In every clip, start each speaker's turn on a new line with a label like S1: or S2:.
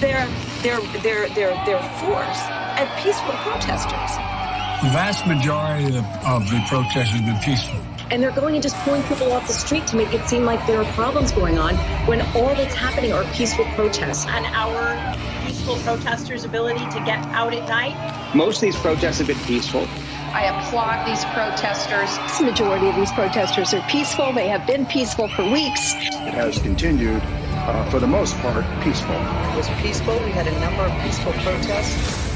S1: their force at peaceful protesters.
S2: The vast majority of the protests have been peaceful.
S1: And they're going and just pulling people off the street to make it seem like there are problems going on when all that's happening are peaceful protests.
S3: On our peaceful protesters' ability to get out at night.
S4: Most of these protests have been peaceful.
S5: I applaud these protesters.
S6: The majority of these protesters are peaceful. They have been peaceful for weeks.
S7: It has continued, for the most part, peaceful.
S8: It was peaceful. We had a number of peaceful protests.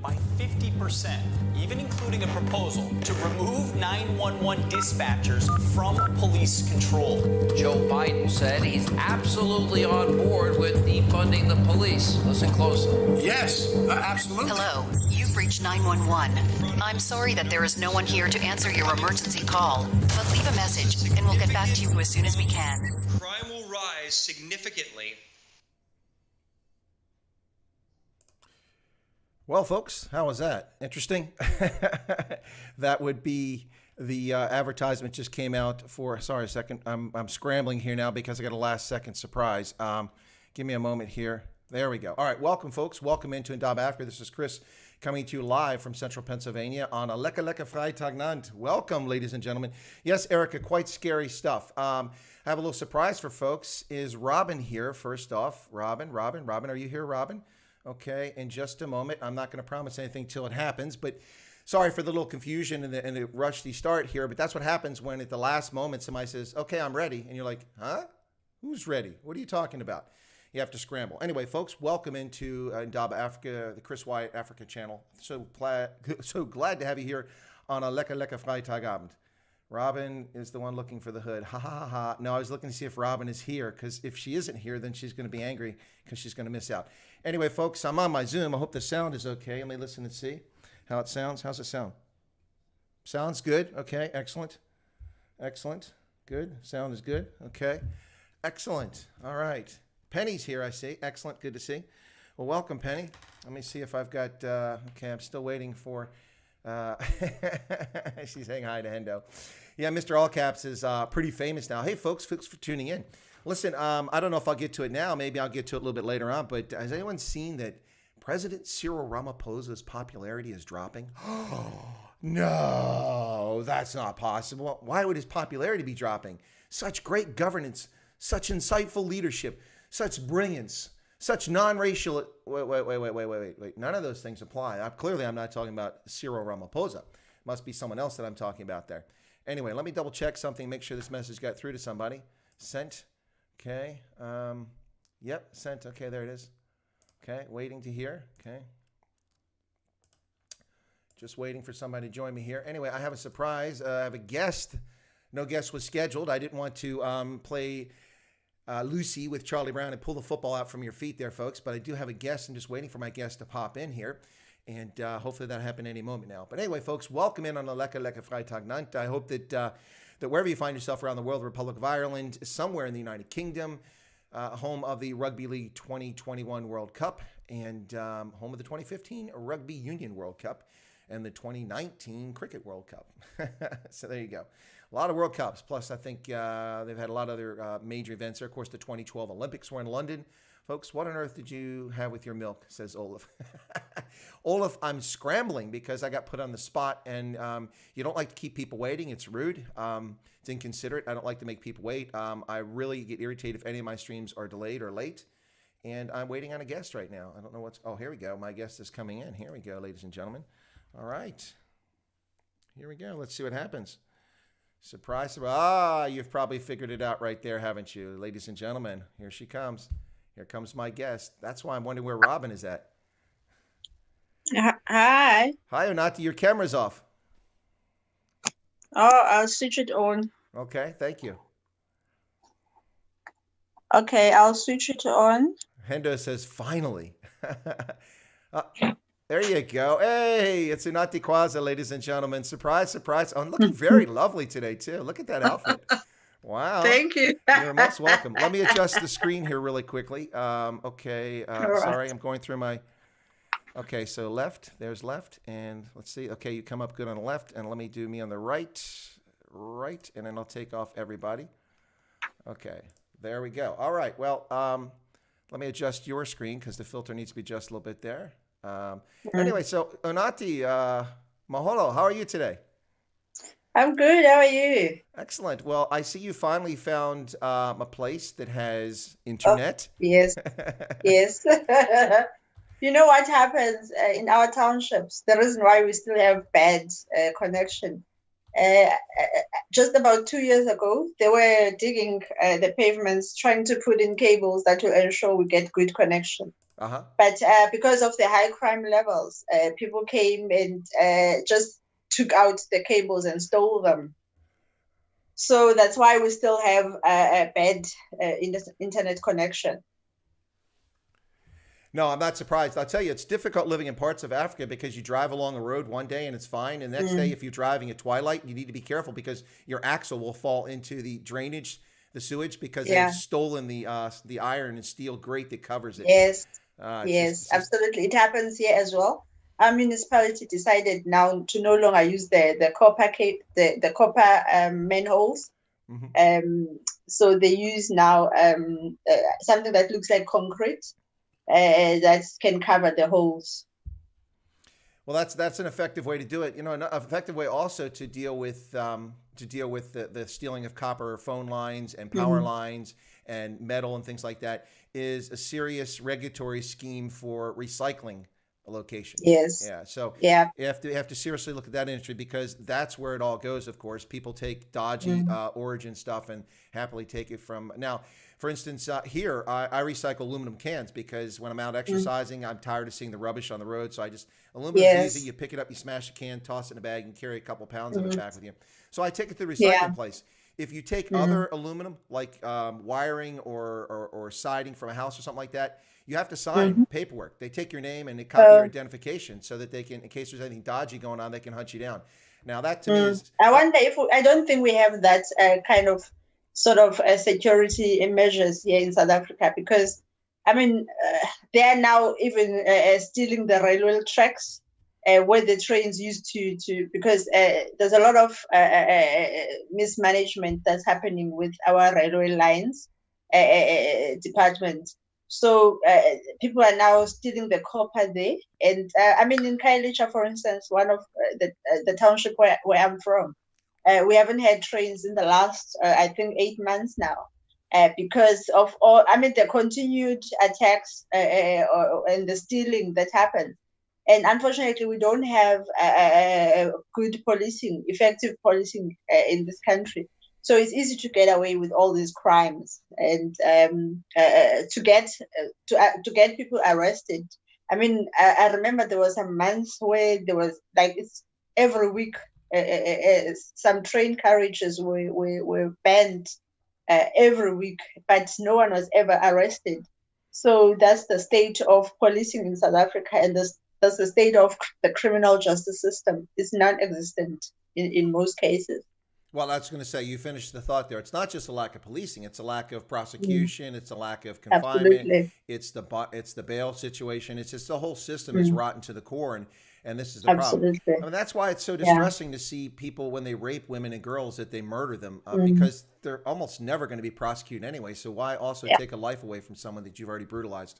S9: By 50%, even including a proposal to remove 911 dispatchers from police control.
S10: Joe Biden said he's absolutely on board with defunding the police. Listen closely.
S11: Yes, absolutely.
S12: Hello, you've reached 911. I'm sorry that there is no one here to answer your emergency call, but leave a message and we'll get back to you as soon as we can.
S13: Crime will rise significantly.
S14: Well, folks, how was that? Interesting? That would be the advertisement just came out for, sorry a second, I'm scrambling here now because I got a last second surprise. Give me a moment here. There we go. All right, welcome, folks. Welcome into Indaba Africa. This is Chris coming to you live from central Pennsylvania on a Lekker Lekker Vrijdagnand. Welcome, ladies and gentlemen. Yes, Erica, quite scary stuff. I have a little surprise for folks. Is Robin here, first off? Robin, are you here, Robin? Okay, in just a moment. I'm not going to promise anything till it happens, but sorry for the little confusion and the rusty start here, but that's what happens when at the last moment somebody says, okay, I'm ready, and you're like, huh? Who's ready? What are you talking about? You have to scramble. Anyway, folks, welcome into Indaba Africa, the Chris Wyatt Africa channel. So glad to have you here on a Lekker Lekker Vrijdagnand. Robin is the one looking for the hood. Ha, ha, ha, ha. No, I was looking to see if Robin is here, because if she isn't here, then she's going to be angry because she's going to miss out. Anyway, folks, I'm on my Zoom. I hope the sound is okay. Let me listen and see how it sounds. How's it sound? Sounds good. Okay, excellent. Excellent. Good. Sound is good. Okay. Excellent. All right. Penny's here, I see. Excellent. Good to see. Well, welcome, Penny. Let me see if I've got, okay, I'm still waiting for, she's saying hi to Hendo. Yeah, Mr. All Caps is pretty famous now. Hey, folks for tuning in. Listen, I don't know if I'll get to it now. Maybe I'll get to it a little bit later on. But has anyone seen that President Cyril Ramaphosa's popularity is dropping? No, that's not possible. Why would his popularity be dropping? Such great governance, such insightful leadership, such brilliance, such non-racial. Wait. None of those things apply. Clearly, I'm not talking about Cyril Ramaphosa. Must be someone else that I'm talking about there. Anyway, let me double check something, make sure this message got through to somebody. Sent. Okay. Yep. Sent. Okay. There it is. Okay. Waiting to hear. Okay. Just waiting for somebody to join me here. Anyway, I have a surprise. I have a guest. No guest was scheduled. I didn't want to play Lucy with Charlie Brown and pull the football out from your feet there, folks. But I do have a guest. I'm just waiting for my guest to pop in here. And hopefully that'll happen any moment now. But anyway, folks, welcome in on the Lekker Lekker Vrijdagnand. I hope that that wherever you find yourself around the world, the Republic of Ireland, somewhere in the United Kingdom, home of the Rugby League 2021 World Cup, and home of the 2015 Rugby Union World Cup, and the 2019 Cricket World Cup. So there you go. A lot of World Cups. Plus, I think they've had a lot of other major events there. Of course, the 2012 Olympics were in London. Folks, what on earth did you have with your milk, says Olaf. Olaf, I'm scrambling because I got put on the spot, and you don't like to keep people waiting. It's rude. It's inconsiderate. I don't like to make people wait. I really get irritated if any of my streams are delayed or late, and I'm waiting on a guest right now. I don't know what's... Oh, here we go. My guest is coming in. Here we go, ladies and gentlemen. All right. Here we go. Let's see what happens. Surprise. You've probably figured it out right there, haven't you? Ladies and gentlemen, here she comes. Here comes my guest. That's why I'm wondering where Robin is at.
S15: Hi.
S14: Hi, Unathi. Your camera's off.
S15: Oh, I'll switch it on.
S14: Okay, thank you.
S15: Okay, I'll switch it on.
S14: Hendo says, finally. There you go. Hey, it's Unathi Kwza, ladies and gentlemen. Surprise, surprise. Oh, I'm looking very lovely today, too. Look at that outfit. Wow.
S15: Thank you.
S14: You're most welcome. Let me adjust the screen here really quickly. Okay. Sorry, I'm going through my... Okay, so left. There's left. And let's see. Okay, you come up good on the left. And let me do me on the right. right, and then I'll take off everybody. Okay, there we go. All right, well, let me adjust your screen because the filter needs to be adjusted a little bit there. Anyway, so Unathi, mahalo, how are you today?
S15: I'm good. How are you?
S14: Excellent. Well, I see you finally found a place that has internet.
S15: Oh, yes. Yes. You know what happens in our townships? The reason why we still have bad connection. Just about 2 years ago, they were digging the pavements, trying to put in cables that will ensure we get good connection.
S14: Uh-huh.
S15: But because of the high crime levels, people came and just took out the cables and stole them. So that's why we still have a bad internet connection.
S14: No, I'm not surprised. I'll tell you, it's difficult living in parts of Africa because you drive along a road one day and it's fine. And the next day, if you're driving at twilight, you need to be careful because your axle will fall into the drainage, the sewage, because they've stolen the iron and steel grate that covers it.
S15: Yes, absolutely. It happens here as well. Our municipality decided now to no longer use the copper manholes. So they use now something that looks like concrete. That can cover the holes.
S14: Well, that's an effective way to do it. You know, an effective way also to deal with the stealing of copper phone lines and power lines and metal and things like that is a serious regulatory scheme for recycling locations.
S15: Yes.
S14: Yeah. So
S15: you
S14: have to seriously look at that industry because that's where it all goes. Of course, people take dodgy origin stuff and happily take it from now. For instance, here, I recycle aluminum cans because when I'm out exercising, I'm tired of seeing the rubbish on the road. So aluminum is easy. You pick it up, you smash a can, toss it in a bag, and carry a couple pounds of it back with you. So I take it to the recycling place. If you take other aluminum, like wiring or siding from a house or something like that, you have to sign paperwork. They take your name and they copy your identification so that they can, in case there's anything dodgy going on, they can hunt you down. Now, that to me is... I
S15: wonder if... I don't think we have that kind of sort of security measures here in South Africa because, I mean, they are now even stealing the railway tracks where the trains used to because there's a lot of mismanagement that's happening with our railway lines department. So people are now stealing the copper there. And I mean, in Khayelitsha, for instance, one of the township where I'm from, we haven't had trains in the last, I think, 8 months now because of all, I mean, the continued attacks and the stealing that happened. And unfortunately, we don't have good policing, effective policing in this country. So it's easy to get away with all these crimes and to get people arrested. I mean, I remember there was some months where there was like it's every week some train carriages were banned every week, but no one was ever arrested. So that's the state of policing in South Africa, and that's the state of the criminal justice system. It's non-existent in most cases.
S14: Well, I was going to say, you finished the thought there. It's not just a lack of policing; it's a lack of prosecution. It's a lack of confinement.
S15: Absolutely.
S14: It's the bail situation. It's just the whole system is rotten to the core, and this is the
S15: Absolutely.
S14: problem. I mean, that's why it's so distressing to see people when they rape women and girls that they murder them because they're almost never going to be prosecuted anyway. So why also take a life away from someone that you've already brutalized?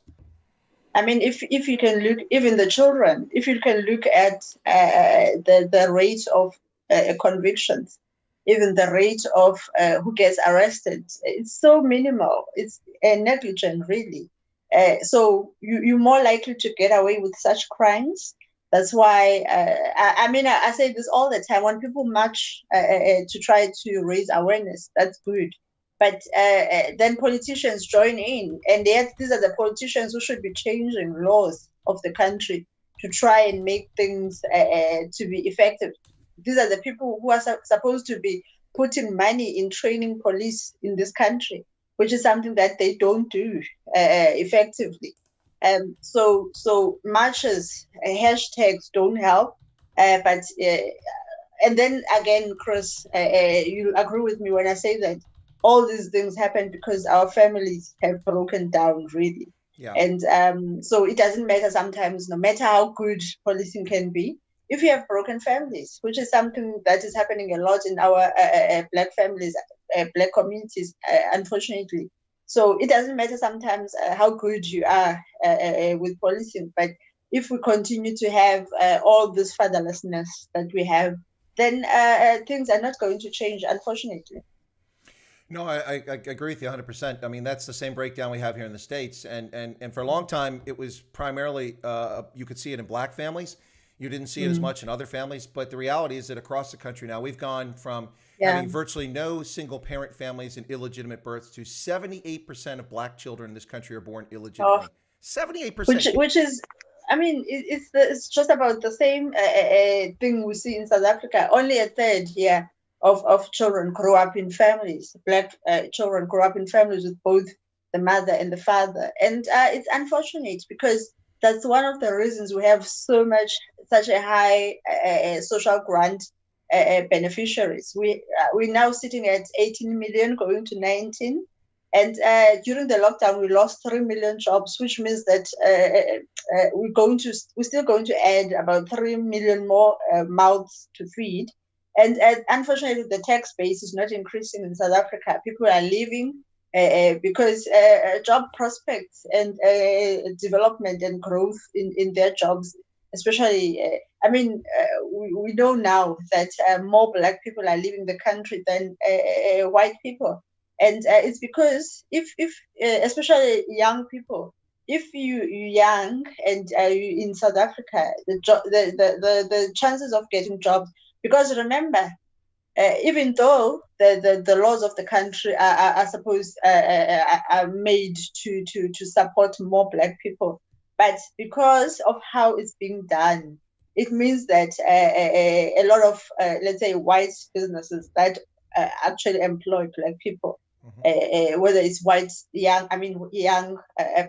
S15: I mean, if you can look, even the children, if you can look at the rate of convictions, even the rate of who gets arrested, it's so minimal. It's negligent, really. So you're more likely to get away with such crimes. That's why, I say this all the time. When people march to try to raise awareness, that's good. But then politicians join in. And yet these are the politicians who should be changing laws of the country to try and make things to be effective. These are the people who are supposed to be putting money in training police in this country, which is something that they don't do effectively. So marches, hashtags don't help. And then again, Chris, you'll agree with me when I say that all these things happen because our families have broken down, really.
S14: Yeah.
S15: And so it doesn't matter sometimes, no matter how good policing can be, if you have broken families, which is something that is happening a lot in our Black families, Black communities, unfortunately. So it doesn't matter sometimes how good you are with policing, but if we continue to have all this fatherlessness that we have, then things are not going to change, unfortunately.
S14: No, I agree with you 100%. I mean, that's the same breakdown we have here in the States. And for a long time, it was primarily, you could see it in Black families. You didn't see it as much in other families. But the reality is that across the country now, we've gone from having virtually no single parent families and illegitimate births to 78% of Black children in this country are born illegitimately. 78%.
S15: Which is, I mean, it's just about the same thing we see in South Africa. Only a third here of children grow up in families. Black children grow up in families with both the mother and the father. And it's unfortunate because that's one of the reasons we have such a high social grant beneficiaries. We're now sitting at 18 million, going to 19. And during the lockdown, we lost 3 million jobs, which means that we're still going to add about 3 million more mouths to feed. And unfortunately, the tax base is not increasing in South Africa. People are leaving because job prospects and development and growth in their jobs, especially, we know now that more Black people are leaving the country than white people. And it's because if especially young people, if you're young and you're in South Africa, the chances of getting jobs, because remember, even though the laws of the country are supposed are made to support more Black people, but because of how it's being done, it means that a lot of let's say white businesses that actually employ Black people, whether it's young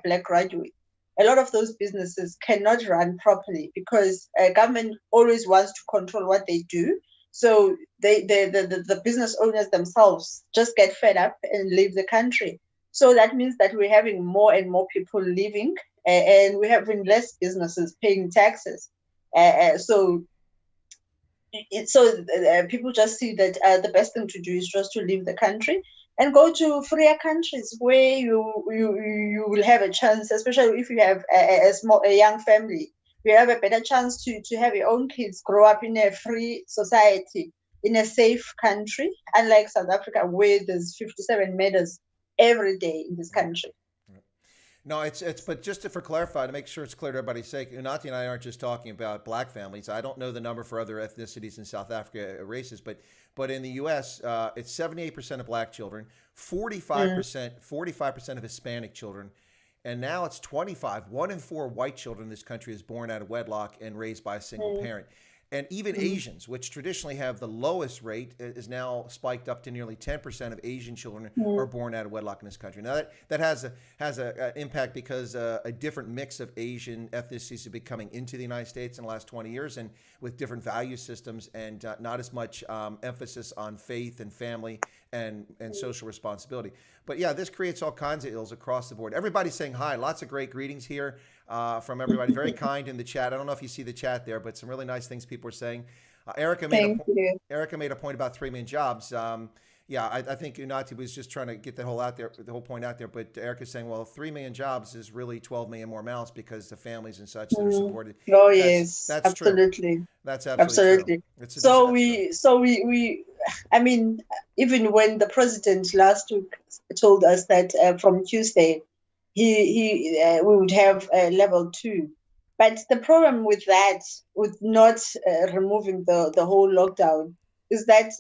S15: Black graduates, a lot of those businesses cannot run properly because government always wants to control what they do. So the business owners themselves just get fed up and leave the country. So that means that we're having more and more people leaving, and we're having less businesses paying taxes. So people just see that the best thing to do is just to leave the country and go to freer countries where you will have a chance, especially if you have a young family. You have a better chance to have your own kids grow up in a free society, in a safe country, unlike South Africa, where there's 57 murders every day in this country.
S14: No, but just for clarify, to make sure it's clear to everybody's sake, Unathi and I aren't just talking about Black families. I don't know the number for other ethnicities in South Africa, races, but in the U.S., it's 78% of Black children, 45% of Hispanic children, and now it's 25. 1 in 4 white children in this country is born out of wedlock and raised by a single parent. And even Asians, which traditionally have the lowest rate, is now spiked up to nearly 10% of Asian children are born out of wedlock in this country. Now that has an impact because a different mix of Asian ethnicities have been coming into the United States in the last 20 years, and with different value systems and not as much emphasis on faith and family and social responsibility. But yeah, this creates all kinds of ills across the board. Everybody's saying hi. Lots of great greetings here from everybody. Very kind in the chat. I don't know if you see the chat there, but some really nice things people are saying. Erica made a point about 3 million jobs. I think Unathi was just trying to get the whole point out there. But Erica's saying, well, 3 million jobs is really 12 million more mouths because the families and such that are supported.
S15: Oh yes, that's absolutely
S14: true. That's absolutely
S15: true. So we I mean, even when the president last week told us that from Tuesday we would have level 2. But the problem with that, with not removing the whole lockdown, is that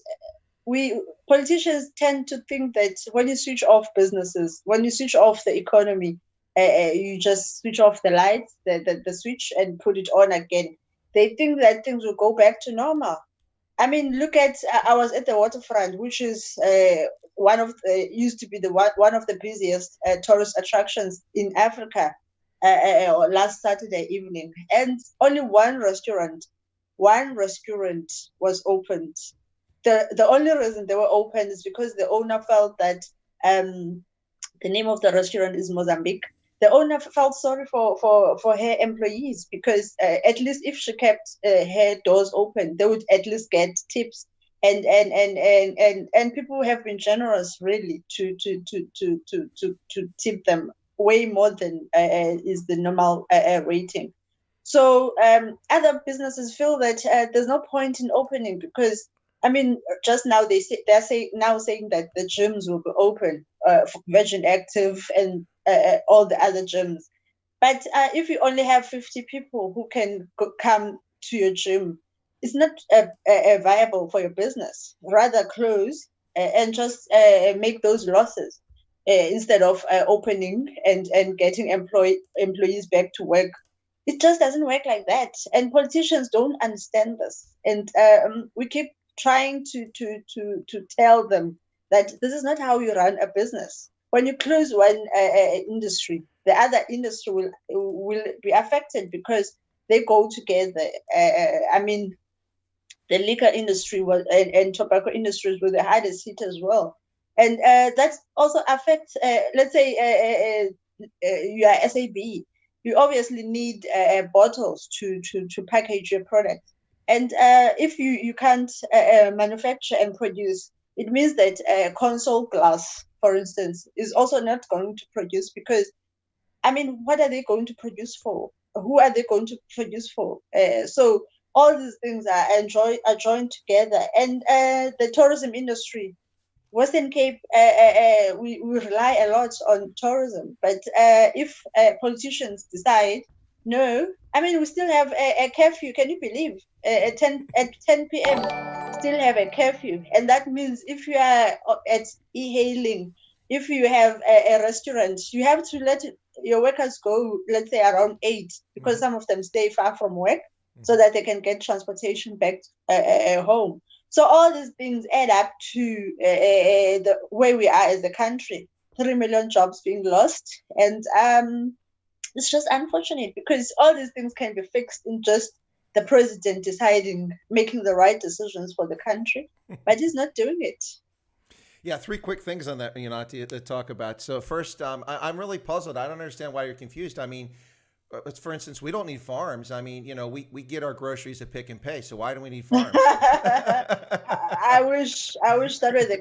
S15: politicians tend to think that when you switch off businesses, when you switch off the economy, you just switch off the lights, the switch, and put it on again. They think that things will go back to normal. I mean, look at, I was at the waterfront, which is used to be one of the busiest tourist attractions in Africa last Saturday evening. And only one restaurant was opened. The only reason they were open is because the owner felt that the name of the restaurant is Mozambique. the owner felt sorry for her employees, because at least if she kept her doors open, they would at least get tips. And people have been generous really to tip them way more than is the normal rating. So other businesses feel that there's no point in opening, because I mean, just now they're saying that the gyms will be open for Virgin Active and all the other gyms. But if you only have 50 people who can come to your gym, it's not viable for your business. Rather close and just make those losses instead of opening and getting employees back to work. It just doesn't work like that. And politicians don't understand this. And we keep trying to tell them that this is not how you run a business. When you close one industry, the other industry will be affected, because they go together. I mean, the liquor industry and tobacco industries were the hardest hit as well. And that also affects, let's say, you are SAB. You obviously need bottles to package your product. And if you can't manufacture and produce, it means that console glass, for instance, is also not going to produce, because, I mean, what are they going to produce for? Who are they going to produce for? So all these things are joined together. And the tourism industry, Western Cape, we rely a lot on tourism. But if politicians decide, no, I mean, we still have a curfew. Can you believe? At 10 p.m., still have a curfew. And that means if you are at e-hailing, if you have a restaurant, you have to let your workers go, let's say around 8, because some of them stay far from work, so that they can get transportation back home. So all these things add up to the way we are as a country. 3 million jobs being lost. And it's just unfortunate, because all these things can be fixed in just the president deciding, making the right decisions for the country, but he's not doing it.
S14: Yeah, 3 quick things on that, Unathi, to talk about. So first, I'm really puzzled. I don't understand why you're confused. I mean, for instance, we don't need farms. I mean, we get our groceries at Pick and Pay, so why do we need farms?
S15: I wish that were the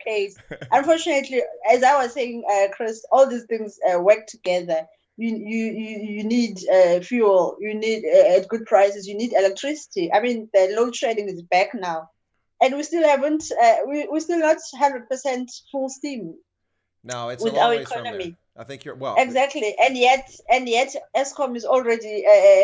S15: case. Unfortunately, as I was saying, Chris, all these things work together. You need fuel, you need at good prices, you need electricity. I mean, the load shedding is back now, and we still haven't. We're still not 100% full steam.
S14: No, it's
S15: with
S14: a long
S15: our
S14: ways
S15: economy.
S14: from there. I think you're well.
S15: Exactly, and yet Eskom is already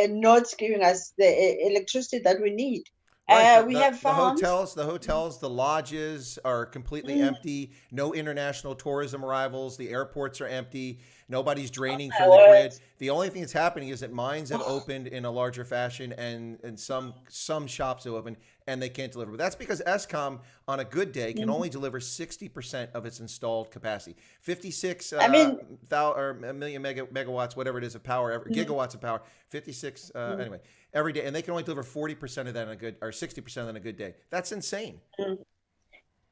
S15: not giving us the electricity that we need.
S14: Right.
S15: We have farms.
S14: The hotels, the lodges are completely empty. No international tourism arrivals. The airports are empty. Nobody's draining from the grid. The only thing that's happening is that mines have opened in a larger fashion, and some shops have opened, and they can't deliver. But that's because Eskom, on a good day, can only deliver 60% of its installed capacity. 56 million megawatts, whatever it is, of power, gigawatts of power. 56 anyway, every day, and they can only deliver 40% of that on a good, or 60% on a good day. That's insane.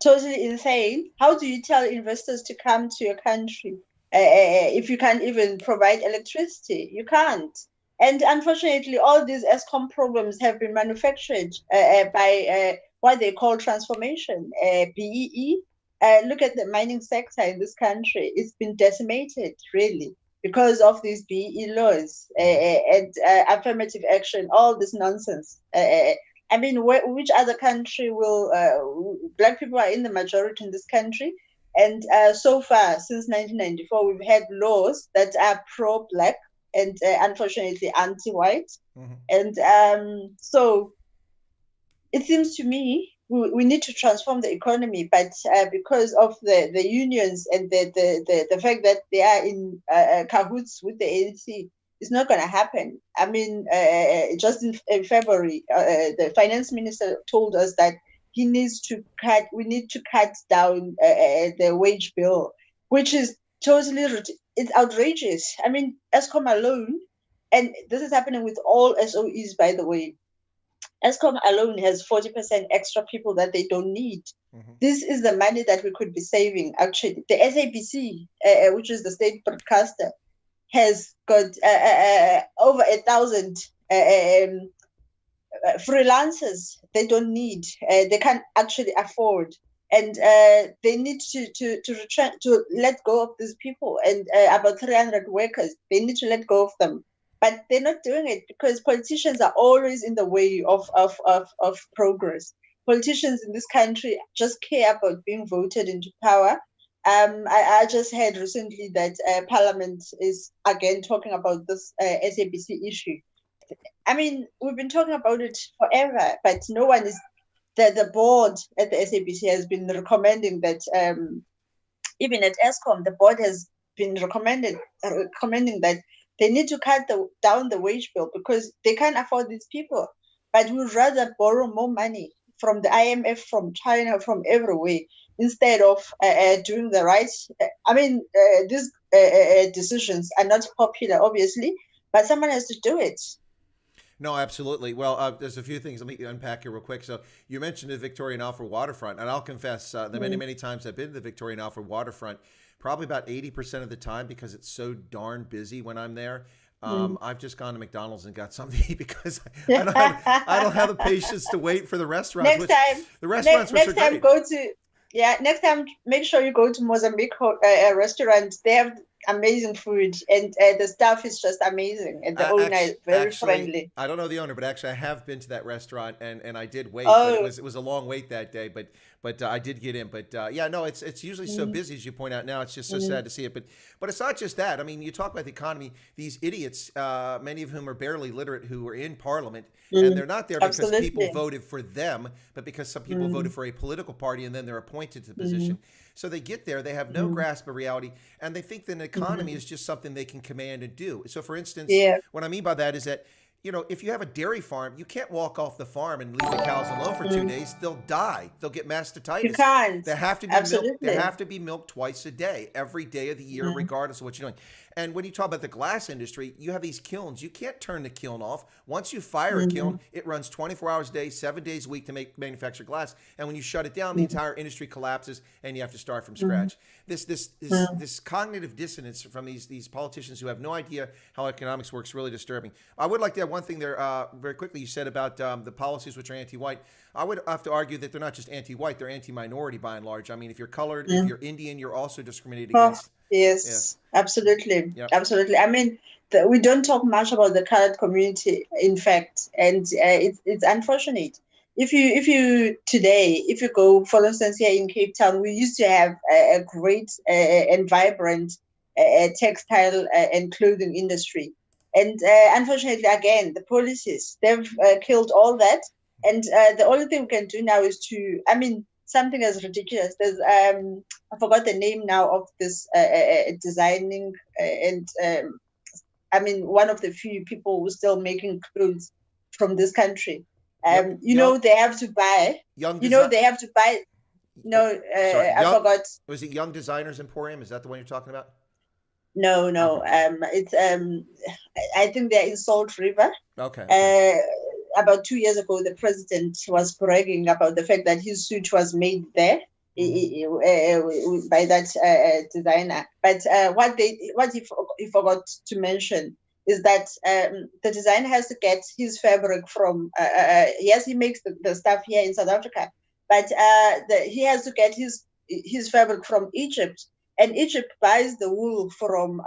S15: Totally insane. How do you tell investors to come to your country if you can't even provide electricity? You can't. And unfortunately, all these Eskom problems have been manufactured by what they call transformation, BEE. Look at the mining sector in this country. It's been decimated, really, because of these BEE laws and affirmative action, all this nonsense. I mean, which other country will, Black people are in the majority in this country. And so far, since 1994, we've had laws that are pro-Black and unfortunately anti-white. And so it seems to me we need to transform the economy, but because of the unions and the fact that they are in cahoots with the ANC, it's not going to happen. I mean, just in February, the finance minister told us that we need to cut down the wage bill, which is totally, it's outrageous. I mean, Eskom alone, and this is happening with all SOEs, by the way, Eskom alone has 40% extra people that they don't need. This is the money that we could be saving, actually. The SABC, which is the state broadcaster, has got over 1,000 freelancers they don't need. They can't actually afford. And they need to let go of these people. And about 300 workers, they need to let go of them. But they're not doing it because politicians are always in the way of progress. Politicians in this country just care about being voted into power. I just heard recently that Parliament is again talking about this SABC issue. I mean, we've been talking about it forever, but no one is. The board at the SABC has been recommending that even at ESCOM, the board has been recommending that they need to cut down the wage bill because they can't afford these people. But we'd rather borrow more money from the IMF, from China, from everywhere, instead of doing the right. These decisions are not popular, obviously, but someone has to do it.
S14: No, absolutely. Well, there's a few things. Let me unpack here real quick. So you mentioned the Victoria and Alfred waterfront, and I'll confess that many times I've been to the Victoria and Alfred waterfront, probably about 80% of the time because it's so darn busy when I'm there. I've just gone to McDonald's and got something to eat because I don't have the patience to wait for the restaurants.
S15: Next time, next time, make sure you go to Mozambique restaurant. They have amazing food, and the staff is just amazing, and the owner is very friendly.
S14: I don't know the owner, but actually I have been to that restaurant, and I did wait. But it was a long wait that day, but I did get in. But it's usually so busy, as you point out now. It's just so sad to see it. But it's not just that. I mean, you talk about the economy. These idiots, many of whom are barely literate, who are in Parliament, and they're not there because people voted for them, but because some people voted for a political party, and then they're appointed to the position. So they get there, they have no grasp of reality, and they think that an economy is just something they can command and do. So, for instance, what I mean by that is that, if you have a dairy farm, you can't walk off the farm and leave the cows alone for 2 days. They'll die. They'll get mastitis.
S15: You can't.
S14: They have to be milked. They have to be milked twice a day, every day of the year, regardless of what you're doing. And when you talk about the glass industry, you have these kilns. You can't turn the kiln off. Once you fire a kiln, it runs 24 hours a day, 7 days a week to manufacture glass. And when you shut it down, the entire industry collapses, and you have to start from scratch. This cognitive dissonance from these politicians who have no idea how economics works really disturbing. I would like to add one thing there very quickly. You said about the policies which are anti-white. I would have to argue that they're not just anti-white; they're anti-minority by and large. I mean, if you're colored, if you're Indian, you're also discriminated against.
S15: Yes, absolutely. Yep. Absolutely. I mean, we don't talk much about the colored community, in fact, and it's unfortunate. If you go, for instance, here in Cape Town, we used to have a great and vibrant textile and clothing industry. And unfortunately, again, the policies, they've killed all that. And the only thing we can do now is something as ridiculous. There's I forgot the name now of this designing one of the few people who's still making clothes from this country. They have to buy. They have to buy. I forgot.
S14: Was it Young Designers Emporium? Is that the one you're talking about?
S15: No. It's I think they're in Salt River.
S14: Okay.
S15: About 2 years ago, the president was bragging about the fact that his suit was made there by that designer. But what he forgot to mention is that the designer has to get his fabric from. Yes, he makes the stuff here in South Africa, but he has to get his fabric from Egypt, and Egypt buys the wool from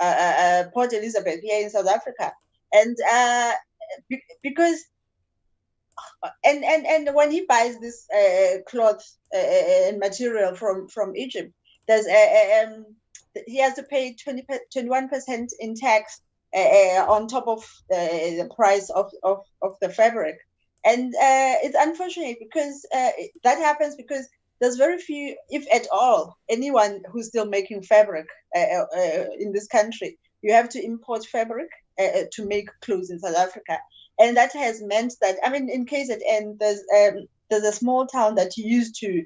S15: Port Elizabeth here in South Africa, and because. And when he buys this cloth and material from Egypt, he has to pay 21% in tax on top of the price of the fabric, and it's unfortunate because that happens because there's very few, if at all, anyone who's still making fabric in this country. You have to import fabric to make clothes in South Africa. And that has meant that, in KZN, there's a small town that used to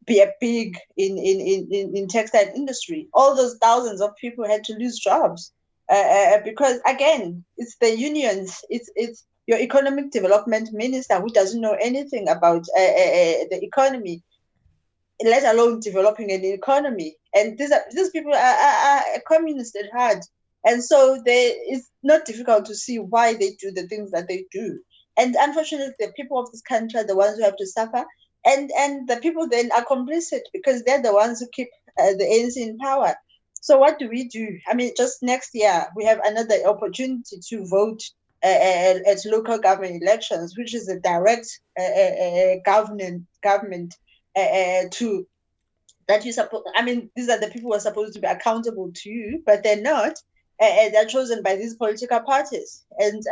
S15: be a big in textile industry. All those thousands of people had to lose jobs because, again, it's the unions, it's your economic development minister who doesn't know anything about the economy. let alone developing an economy. And these people are communist at heart. And so it's not difficult to see why they do the things that they do. And unfortunately, the people of this country are the ones who have to suffer. And the people then are complicit because they're the ones who keep the ANC in power. So what do? I mean, just next year, we have another opportunity to vote at local government elections, which is a direct government to that you suppose. I mean, these are the people who are supposed to be accountable to you, but they're not. They're chosen by these political parties, and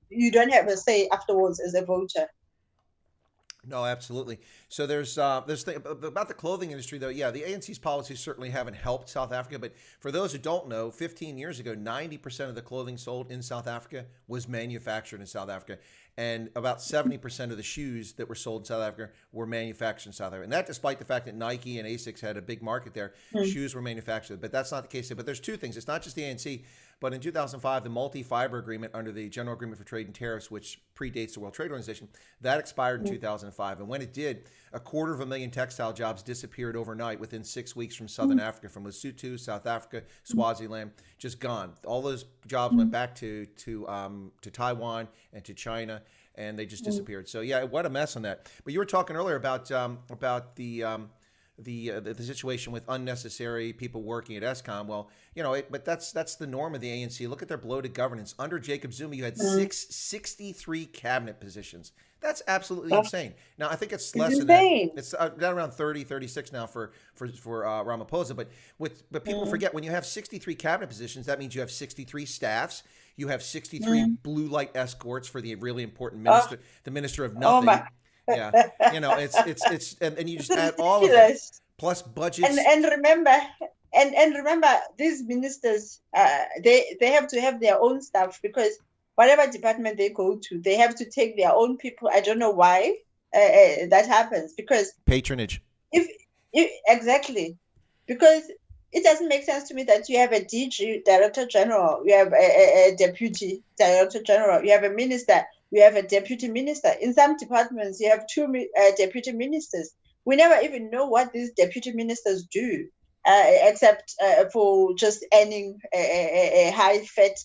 S15: you don't have a say afterwards as a voter.
S14: No, absolutely. So there's thing about the clothing industry, though. Yeah, the ANC's policies certainly haven't helped South Africa. But for those who don't know, 15 years ago, 90% of the clothing sold in South Africa was manufactured in South Africa. And about 70% of the shoes that were sold in South Africa were manufactured in South Africa. And that despite the fact that Nike and ASICS had a big market there, shoes were manufactured. But that's not the case. But there's two things. It's not just the ANC. But in 2005, the multi-fiber agreement under the General Agreement for Trade and Tariffs, which predates the World Trade Organization, that expired in 2005. And when it did, 250,000 textile jobs disappeared overnight within 6 weeks from Southern Africa, from Lesotho, South Africa, Swaziland, just gone. All those jobs went back to Taiwan and to China, and they just disappeared. So yeah, what a mess on that. But you were talking earlier about the situation with unnecessary people working at ESCOM. Well, but that's the norm of the ANC. Look at their bloated governance. Under Jacob Zuma, you had 63 cabinet positions. That's absolutely insane. Now, I think it's less than that. It's down around 30, 36 now for Ramaphosa. But people forget, when you have 63 cabinet positions, that means you have 63 staffs. You have 63 blue light escorts for the really important minister, the minister of nothing. Yeah, it's and you just add all of it plus budgets.
S15: And remember, these ministers, they have to have their own staff, because whatever department they go to, they have to take their own people. I don't know why that happens, because
S14: patronage.
S15: Exactly, because it doesn't make sense to me that you have a DG, Director General, you have a Deputy Director General, you have a minister, you have a deputy minister. In some departments, you have two deputy ministers. We never even know what these deputy ministers do, except for just earning a high fat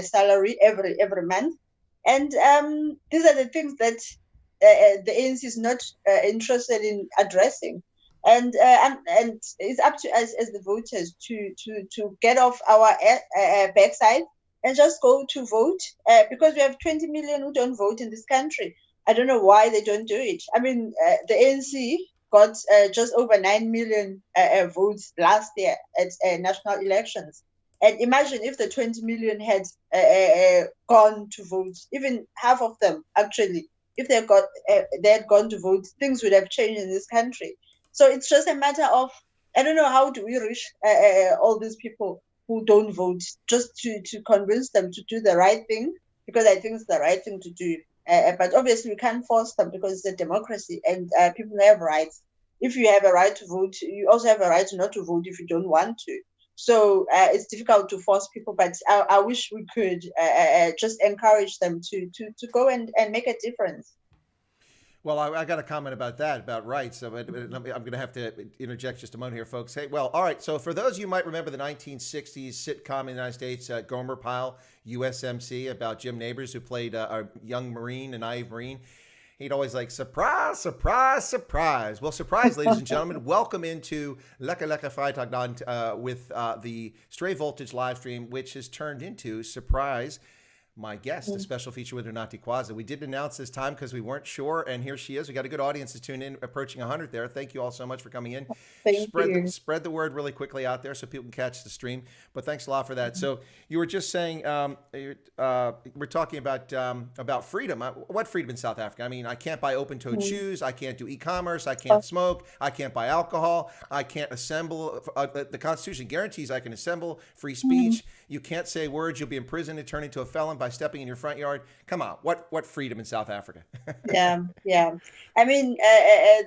S15: salary every month. And these are the things that the ANC is not interested in addressing. And it's up to us as the voters to get off our backside and just go to vote, because we have 20 million who don't vote in this country. I don't know why they don't do it. I mean, the ANC got just over 9 million votes last year at national elections. And imagine if the 20 million had gone to vote, even half of them, actually, if they had gone to vote, things would have changed in this country. So it's just a matter of, I don't know, how do we reach all these people who don't vote, just to convince them to do the right thing, because I think it's the right thing to do. But obviously we can't force them, because it's a democracy and people have rights. If you have a right to vote, you also have a right not to vote if you don't want to. So it's difficult to force people, but I wish we could just encourage them to go and make a difference.
S14: Well, I got a comment about that, about rights. So I'm going to have to interject just a moment here, folks. Hey, well, all right. So for those of you who might remember the 1960s sitcom in the United States, Gomer Pyle, USMC, about Jim Nabors, who played a young Marine, a naive Marine. He'd always like, surprise, surprise, surprise. Well, surprise, ladies and gentlemen. Welcome into Lekker Freitagnacht with the Stray Voltage live stream, which has turned into Surprise, my guest, a special feature with Unathi Kwza. We didn't announce this time because we weren't sure, and here she is. We got a good audience to tune in, approaching 100 there. Thank you all so much for coming in. Spread the word really quickly out there so people can catch the stream. But thanks a lot for that. So you were just saying, we're talking about freedom. What freedom in South Africa? I mean, I can't buy open-toed shoes. I can't do e-commerce. I can't smoke. I can't buy alcohol. I can't assemble. The Constitution guarantees I can assemble, free speech. You can't say words. You'll be in prison and turn into a felon by stepping in your front yard. Come on, what freedom in South Africa?
S15: Yeah. I mean,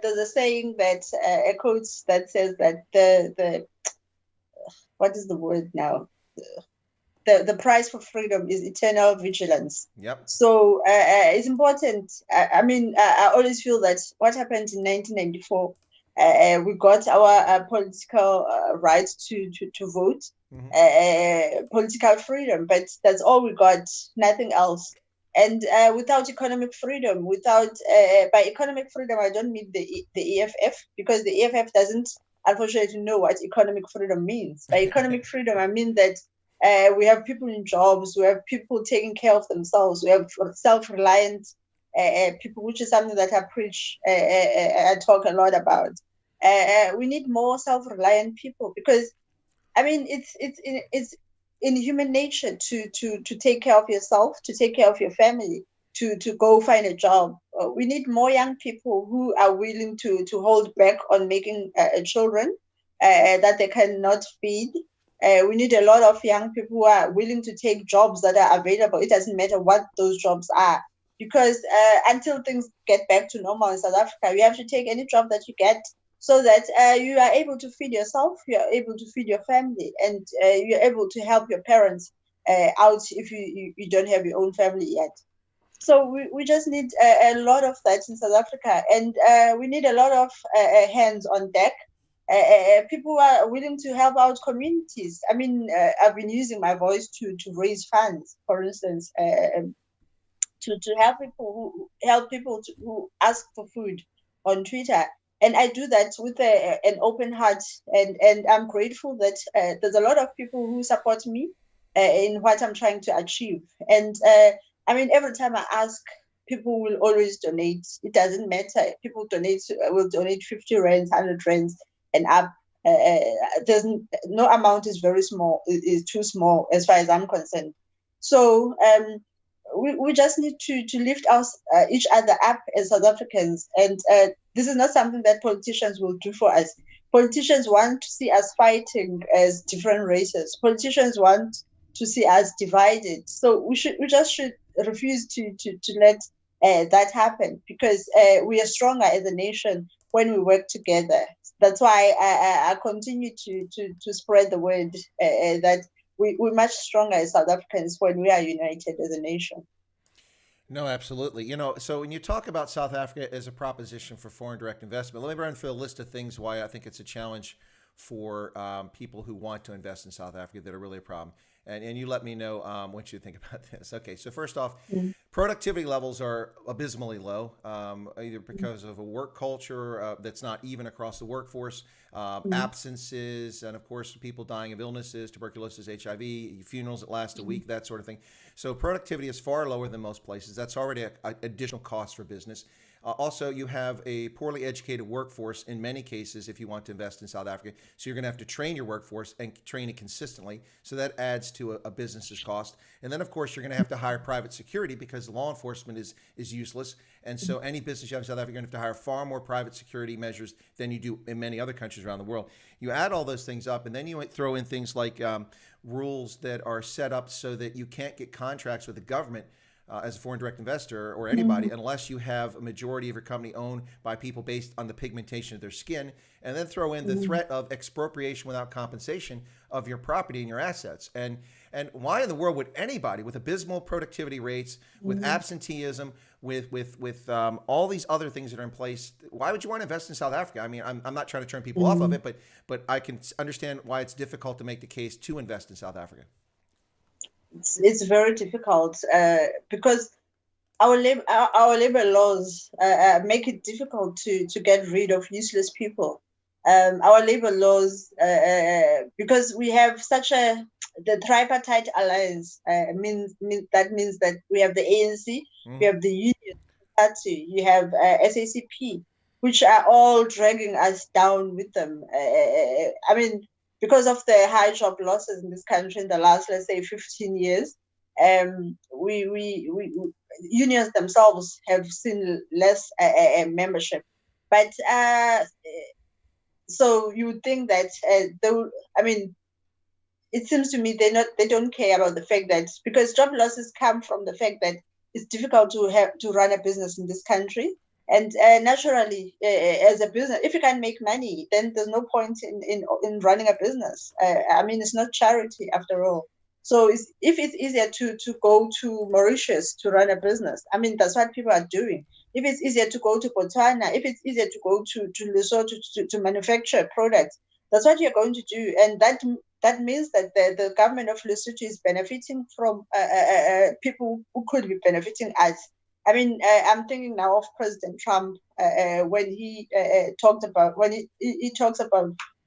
S15: there's a saying that a quote that says that the what is the word now? The price for freedom is eternal vigilance.
S14: Yep.
S15: So it's important. I mean, I always feel that what happened in 1994 We got our political right to vote, political freedom, but that's all we got, nothing else. And without economic freedom, by economic freedom, I don't mean the EFF, because the EFF doesn't, unfortunately, know what economic freedom means. By economic freedom, I mean that we have people in jobs, we have people taking care of themselves, we have self-reliant people, which is something that I preach, I talk a lot about. We need more self-reliant people, because I mean it's in human nature to take care of yourself, to take care of your family, to go find a job. We need more young people who are willing to hold back on making children that they cannot feed. We need a lot of young people who are willing to take jobs that are available. It doesn't matter what those jobs are, because until things get back to normal in South Africa, you have to take any job that you get, so that you are able to feed yourself, you are able to feed your family, and you're able to help your parents out if you don't have your own family yet. So we just need a lot of that in South Africa, and we need a lot of hands on deck. People who are willing to help out communities. I mean, I've been using my voice to raise funds, for instance, to help people who ask for food on Twitter. And I do that with an open heart, and I'm grateful that there's a lot of people who support me in what I'm trying to achieve. And I mean, every time I ask, people will always donate. It doesn't matter. People will donate 50 rands, 100 rands, and up. There's no amount is very small. Is too small as far as I'm concerned. So we just need to lift each other up as South Africans, and this is not something that politicians will do for us. Politicians want to see us fighting as different races. Politicians want to see us divided. So we just should refuse to let that happen, because we are stronger as a nation when we work together. That's why I continue to spread the word that we're much stronger as South Africans when we are united as a nation.
S14: No, absolutely. You know, so when you talk about South Africa as a proposition for foreign direct investment, let me run through a list of things why I think it's a challenge for people who want to invest in South Africa that are really a problem. And you let me know what you think about this. Okay, so first off, productivity levels are abysmally low, either because of a work culture that's not even across the workforce, absences, and of course, people dying of illnesses, tuberculosis, HIV, funerals that last a week, that sort of thing. So productivity is far lower than most places. That's already an additional cost for business. Also, you have a poorly educated workforce in many cases if you want to invest in South Africa. So you're going to have to train your workforce and train it consistently. So that adds to a business's cost. And then, of course, you're going to have to hire private security because law enforcement is useless. And so any business you have in South Africa, you're going to have to hire far more private security measures than you do in many other countries around the world. You add all those things up, and then you throw in things like rules that are set up so that you can't get contracts with the government as a foreign direct investor or anybody unless you have a majority of your company owned by people based on the pigmentation of their skin, and then throw in the threat of expropriation without compensation of your property and your assets. And why in the world would anybody with abysmal productivity rates, with absenteeism, with all these other things that are in place, why would you want to invest in South Africa? I mean, I'm not trying to turn people off of it, but I can understand why it's difficult to make the case to invest in South Africa.
S15: It's very difficult because our labor laws make it difficult to get rid of useless people. Our labor laws, because we have the tripartite alliance means that we have the ANC, we have the Union Party, you have SACP, which are all dragging us down with them. I mean, because of the high job losses in this country in the last, let's say, 15 years, unions themselves have seen less membership. But so you would think that it seems to me they don't care about the fact that, because job losses come from the fact that it's difficult to run a business in this country. And naturally, as a business, if you can't make money, then there's no point in running a business. I mean, it's not charity after all. So if it's easier to go to Mauritius to run a business, I mean, that's what people are doing. if it's easier to go to Botswana, if it's easier to go to Lesotho to manufacture products, that's what you're going to do. And that means that the government of Lesotho is benefiting from people who could be benefiting us. I mean, I'm thinking now of President Trump when he talks about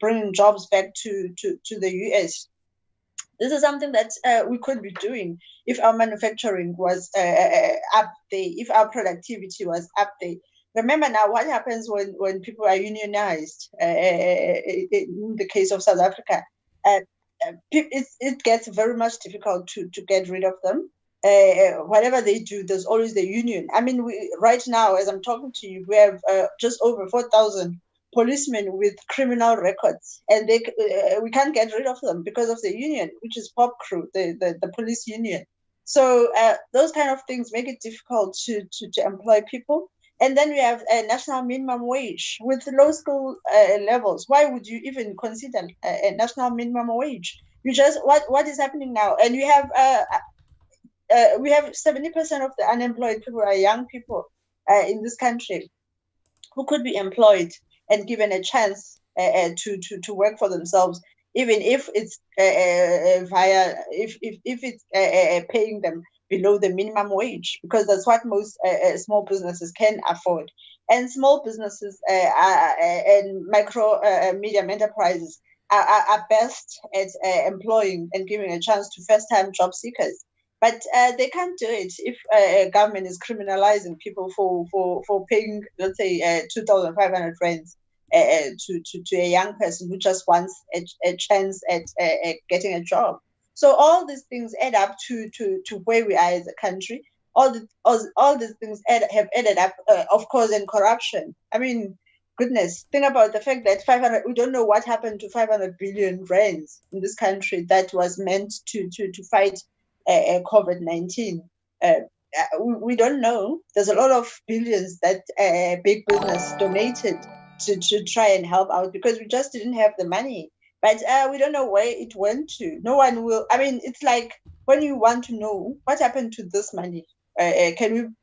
S15: bringing jobs back to the US. This is something that we could be doing if our manufacturing was up there, if our productivity was up there. Remember now what happens when people are unionized. In the case of South Africa, it gets very much difficult to get rid of them. Whatever they do, there's always the union. I mean, right now, as I'm talking to you, we have just over 4,000 policemen with criminal records, and we can't get rid of them because of the union, which is Pop Crew, the police union. So those kind of things make it difficult to employ people. And then we have a national minimum wage with low skill levels. Why would you even consider a national minimum wage? You just what is happening now, and we have 70% of the unemployed people are young people in this country who could be employed and given a chance to work for themselves, even if it's if it's paying them below the minimum wage, because that's what most small businesses can afford. And small businesses and micro medium enterprises are best at employing and giving a chance to first-time job seekers. But they can't do it if a government is criminalizing people for paying, let's say, 2,500 rands to a young person who just wants a chance at getting a job. So all these things add up to where we are as a country. All these things have added up, of course, in corruption. I mean, goodness, think about the fact that we don't know what happened to 500 billion rands in this country that was meant to fight COVID-19. We don't know. There's a lot of billions that big business donated to try and help out because we just didn't have the money. But we don't know where it went to. No one will. I mean, it's like when you want to know what happened to this money. Can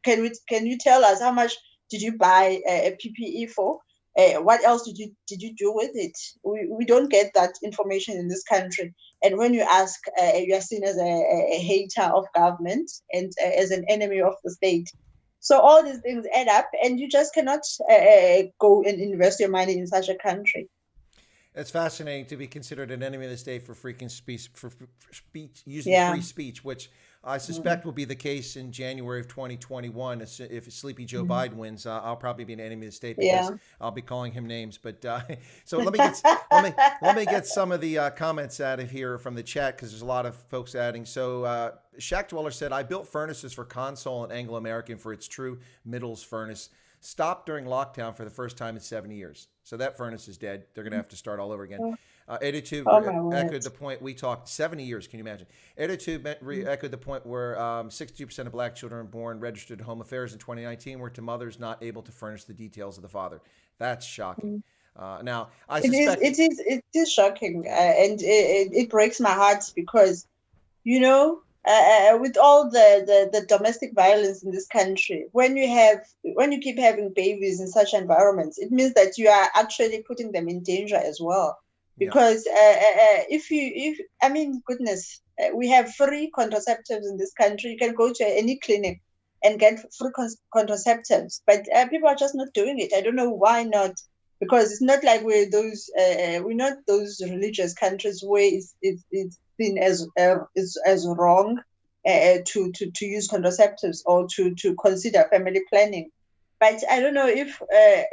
S15: you tell us how much did you buy a PPE for? What else did you do with it? We don't get that information in this country. And when you ask, you are seen as a hater of government and as an enemy of the state. So all these things add up, and you just cannot go and invest your money in such a country.
S14: It's fascinating to be considered an enemy of the state for freaking speech, using free speech, which I suspect will be the case in January of 2021. If Sleepy Joe Biden wins, I'll probably be an enemy of the state because I'll be calling him names. But so let me get some of the comments out of here from the chat because there's a lot of folks adding. So Shack Dweller said, "I built furnaces for Consol and Anglo American for its true middles furnace. Stopped during lockdown for the first time in 7 years. So that furnace is dead. They're going to have to start all over again." Edu echoed the point we talked 70 years. Can you imagine? Edu echoed the point where 62% of black children born registered home affairs in 2019 were to mothers not able to furnish the details of the father. That's shocking. Now, I suspect
S15: it is shocking, and it breaks my heart because, you know, with all the domestic violence in this country, when you keep having babies in such environments, it means that you are actually putting them in danger as well. Because goodness, we have free contraceptives in this country. You can go to any clinic and get free contraceptives, but people are just not doing it. I don't know why not. Because it's not like we're not those religious countries where it's seen as wrong to use contraceptives or to consider family planning. But I don't know if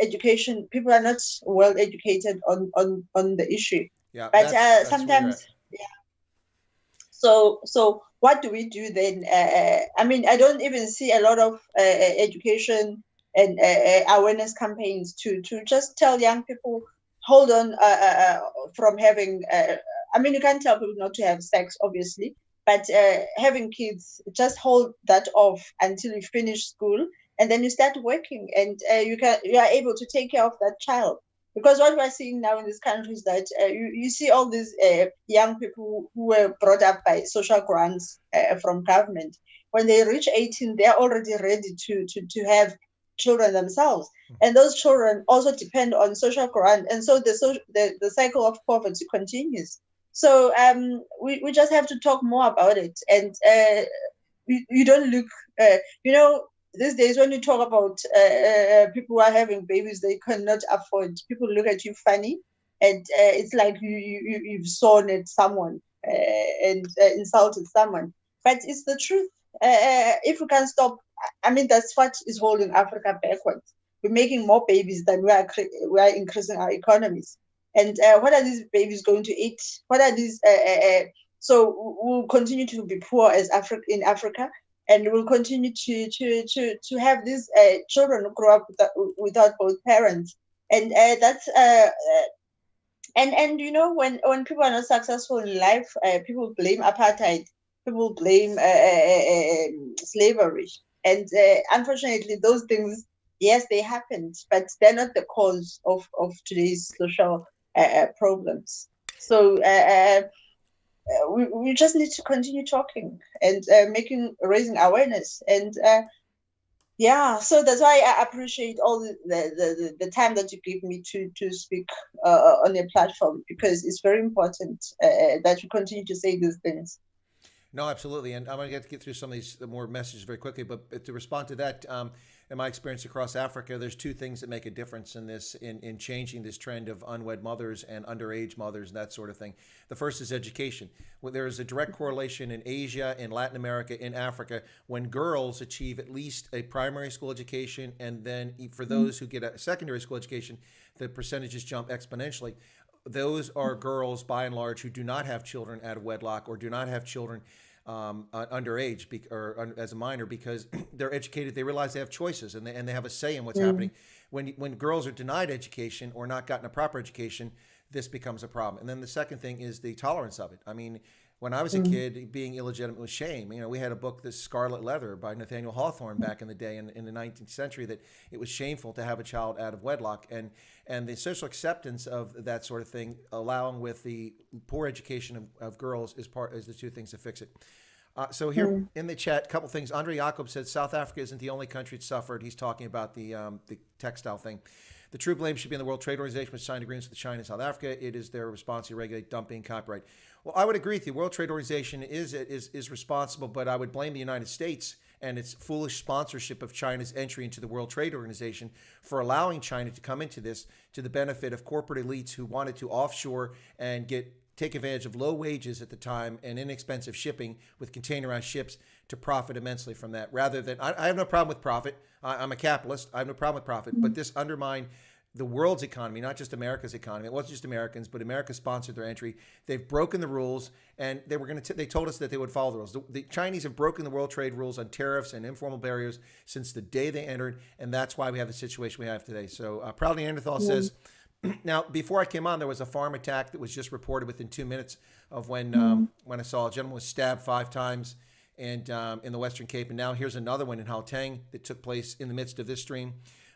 S15: education, people are not well educated on the issue.
S14: Yeah,
S15: but sometimes, So what do we do then? I don't even see a lot of education and awareness campaigns to just tell young people, hold on from having. You can't tell people not to have sex, obviously, but having kids, just hold that off until you finish school. And then you start working, and you are able to take care of that child. Because what we're seeing now in this country is that you see all these young people who were brought up by social grants from government. When they reach 18, they're already ready to have children themselves, and those children also depend on social grant, and so the cycle of poverty continues. So we just have to talk more about it, and you don't look, these days when you talk about people who are having babies they cannot afford, people look at you funny, and it's like you've sworn at someone and insulted someone, but it's the truth. If we can stop, I mean, that's what is holding Africa backwards. We're making more babies than we are increasing our economies. And what are these babies going to eat? What are these? So we'll continue to be poor as in Africa, and we'll continue to have these children who grow up without both parents. And that's and when people are not successful in life, people blame apartheid, people blame slavery, and unfortunately those things, yes, they happened, but they're not the cause of today's social problems. So we just need to continue talking and raising awareness, and so that's why I appreciate all the time that you give me to speak on your platform, because it's very important that you continue to say these things.
S14: No, absolutely. And I'm going to get through some of these more messages very quickly. But to respond to that, in my experience across Africa, there's two things that make a difference in this, in changing this trend of unwed mothers and underage mothers and that sort of thing. The first is education. There is a direct correlation in Asia, in Latin America, in Africa, when girls achieve at least a primary school education, and then for those who get a secondary school education, the percentages jump exponentially. Those are girls, by and large, who do not have children out of wedlock or do not have children underage or as a minor, because they're educated. They realize they have choices, and they have a say in what's happening. When girls are denied education or not gotten a proper education, this becomes a problem. And then the second thing is the tolerance of it. I mean, when I was a kid, being illegitimate was shame. We had a book, this Scarlet Leather by Nathaniel Hawthorne back in the day in the 19th century, that it was shameful to have a child out of wedlock. And the social acceptance of that sort of thing, along with the poor education of girls, is the two things that fix it. So here in the chat, a couple things. Andre Jacob said South Africa isn't the only country that suffered. He's talking about the textile thing. The true blame should be in the World Trade Organization, which signed agreements with China and South Africa. It is their responsibility to regulate dumping, copyright. Well, I would agree with you. World Trade Organization is responsible, but I would blame the United States and its foolish sponsorship of China's entry into the World Trade Organization for allowing China to come into this to the benefit of corporate elites who wanted to offshore and take advantage of low wages at the time and inexpensive shipping with containerized ships to profit immensely from that. Rather than, I have no problem with profit. I'm a capitalist. I have no problem with profit. But this undermined the world's economy, not just America's economy. It wasn't just Americans, but America sponsored their entry. They've broken the rules, and they told us that they would follow the rules. The Chinese have broken the world trade rules on tariffs and informal barriers since the day they entered, and that's why we have the situation we have today. So Proud Neanderthal says, now, before I came on, there was a farm attack that was just reported within 2 minutes of when I saw a gentleman was stabbed 5 times and in the Western Cape. And now here's another one in Gauteng that took place in the midst of this stream.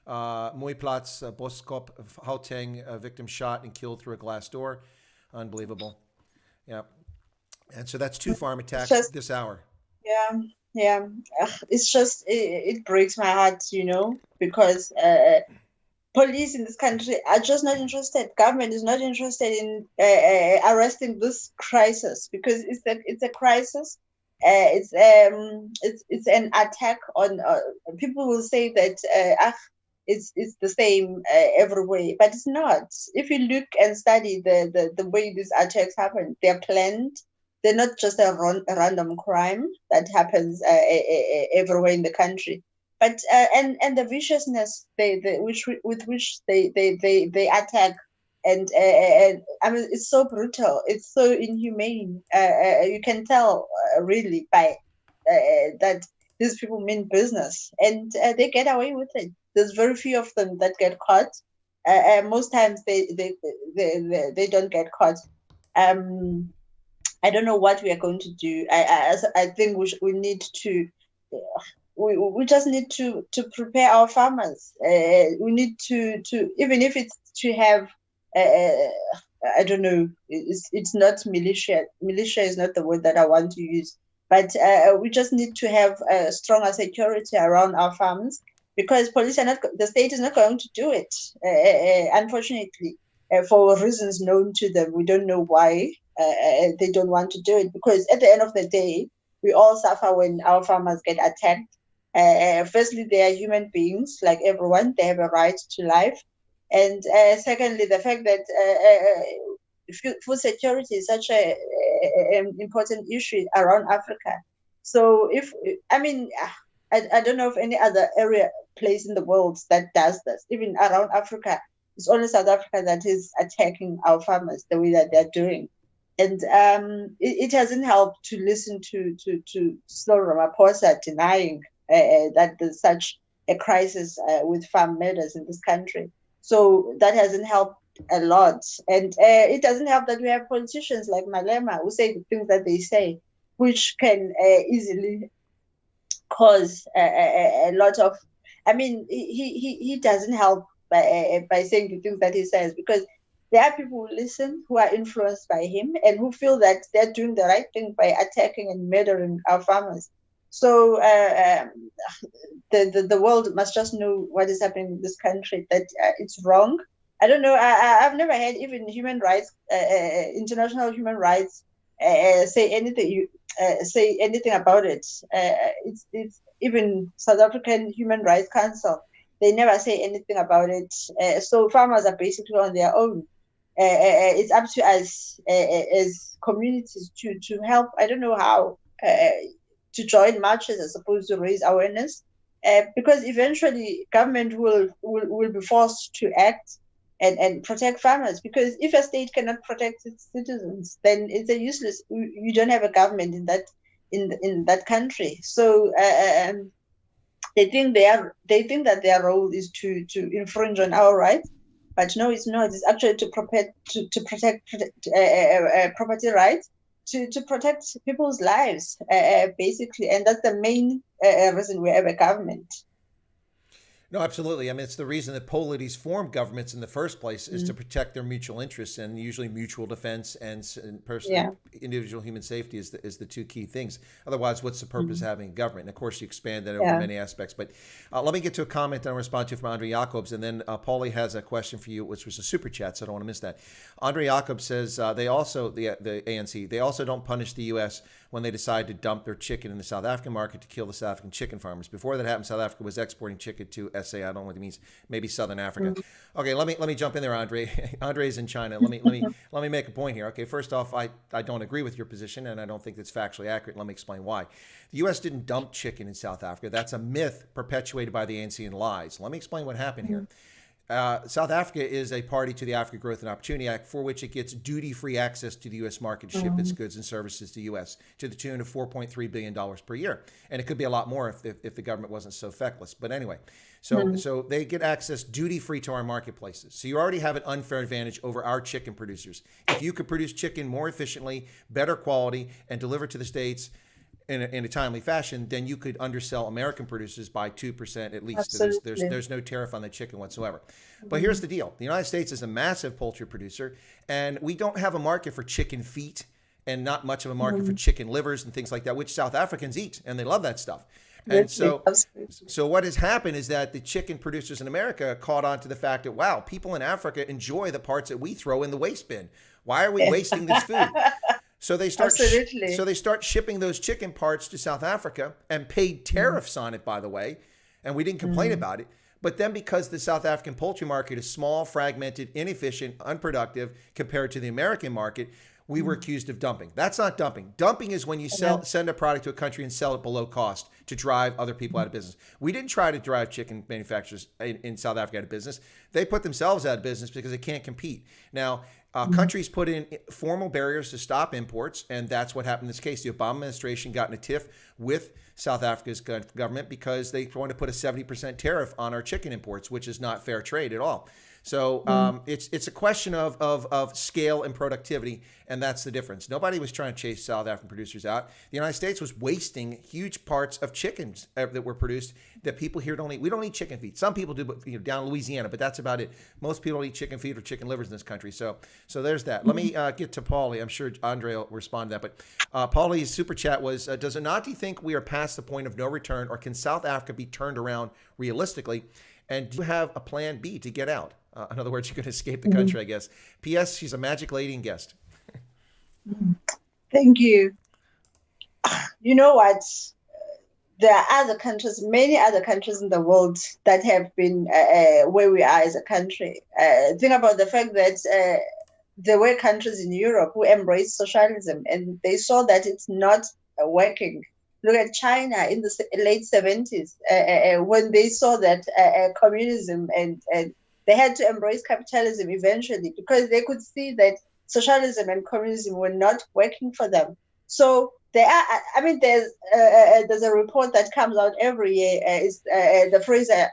S14: Mooiplatz, Boskop, Gauteng, a victim shot and killed through a glass door. Unbelievable. Yeah. And so that's 2 farm attacks this hour.
S15: Yeah. It's just, it breaks my heart, because police in this country are just not interested. Government is not interested in arresting this crisis, because it's a crisis. It's an attack on people will say that it's the same everywhere, but it's not. If you look and study the way these attacks happen, they're planned. They're not just a random crime that happens everywhere in the country. But and the viciousness with which they attack, and I mean, it's so brutal, it's so inhumane. You can tell really by that these people mean business, and they get away with it. There's very few of them that get caught. Most times they don't get caught. I don't know what we are going to do. I think we need to. We just need to prepare our farmers. We need to even if it's to have I don't know, it's not militia. Militia is not the word that I want to use, but we just need to have stronger security around our farms, because the state is not going to do it, unfortunately, for reasons known to them. We don't know why they don't want to do it, because at the end of the day, we all suffer when our farmers get attacked. Firstly, they are human beings like everyone. They have a right to life. And secondly, the fact that food security is such an important issue around Africa. So I don't know of any other place in the world that does this. Even around Africa, it's only South Africa that is attacking our farmers the way that they're doing. And it hasn't helped to listen to Cyril Ramaphosa denying that there's such a crisis with farm matters in this country. So that hasn't helped a lot. And it doesn't help that we have politicians like Malema who say the things that they say, which can easily cause a lot of, he doesn't help by saying the things that he says, because there are people who listen, who are influenced by him, and who feel that they're doing the right thing by attacking and murdering our farmers. So the world must just know what is happening in this country, that it's wrong. I don't know. I've never had even human rights, international human rights, say anything about it. It's even South African Human Rights Council. They never say anything about it. So farmers are basically on their own. It's up to us as communities to help. I don't know how to join marches, I suppose, to raise awareness, because eventually government will be forced to act and protect farmers. Because if a state cannot protect its citizens, then it's a useless. You don't have a government in that country. So they think that their role is to infringe on our rights, but no, it's not. It's actually to protect property rights, to protect people's lives, basically, and that's the main reason we have a government.
S14: No, absolutely. I mean, it's the reason that polities form governments in the first place, is to protect their mutual interests, and usually mutual defense and individual human safety is the two key things. Otherwise, what's the purpose of having a government? And of course, you expand that over many aspects. But let me get to a comment that I'll respond to from Andre Jacobs, and then Paulie has a question for you, which was a super chat, so I don't want to miss that. Andre Jacobs says the ANC, they also don't punish the U.S. when they decide to dump their chicken in the South African market to kill the South African chicken farmers. Before that happened, South Africa was exporting chicken to SA. I don't know what it means. Maybe Southern Africa. Okay, let me jump in there, Andre. Andre's in China. Let me make a point here. Okay, first off, I don't agree with your position, and I don't think that's factually accurate. Let me explain why. The U.S. didn't dump chicken in South Africa. That's a myth perpetuated by the ANC and lies. Let me explain what happened here. South Africa is a party to the Africa Growth and Opportunity Act, for which it gets duty-free access to the U.S. market to ship its goods and services to the U.S. to the tune of $4.3 billion per year. And it could be a lot more if the government wasn't so feckless. But anyway, so they get access duty-free to our marketplaces. So you already have an unfair advantage over our chicken producers. If you could produce chicken more efficiently, better quality, and deliver to the States in a timely fashion, then you could undersell American producers by 2% at least. So there's no tariff on the chicken whatsoever. But here's the deal. The United States is a massive poultry producer, and we don't have a market for chicken feet and not much of a market for chicken livers and things like that, which South Africans eat, and they love that stuff. And so what has happened is that the chicken producers in America caught on to the fact that, wow, people in Africa enjoy the parts that we throw in the waste bin. Why are we wasting this food? So they start shipping those chicken parts to South Africa and paid tariffs on it, by the way, and we didn't complain about it. But then because the South African poultry market is small, fragmented, inefficient, unproductive compared to the American market, we were accused of dumping. That's not dumping. Dumping is when you send a product to a country and sell it below cost to drive other people out of business. We didn't try to drive chicken manufacturers in South Africa out of business. They put themselves out of business because they can't compete. Now, countries put in formal barriers to stop imports, and that's what happened in this case. The Obama administration got in a tiff with South Africa's government because they want to put a 70% tariff on our chicken imports, which is not fair trade at all. So it's a question of scale and productivity, and that's the difference. Nobody was trying to chase South African producers out. The United States was wasting huge parts of chickens that were produced that people here don't eat. We don't eat chicken feet. Some people do, but down in Louisiana, but that's about it. Most people don't eat chicken feet or chicken livers in this country. So there's that. Let me get to Paulie. I'm sure Andre will respond to that. But Paulie's super chat was, does Unathi think we are past the point of no return, or can South Africa be turned around realistically? And do you have a plan B to get out? In other words, you can escape the country, I guess. P.S. She's a magic lady and guest.
S15: Thank you. You know what? There are other countries, many other countries in the world that have been where we are as a country. Think about the fact that there were countries in Europe who embraced socialism, and they saw that it's not working. Look at China in the late 70s, when they saw that communism and they had to embrace capitalism eventually, because they could see that socialism and communism were not working for them. So there's a report that comes out every year. It's the Fraser.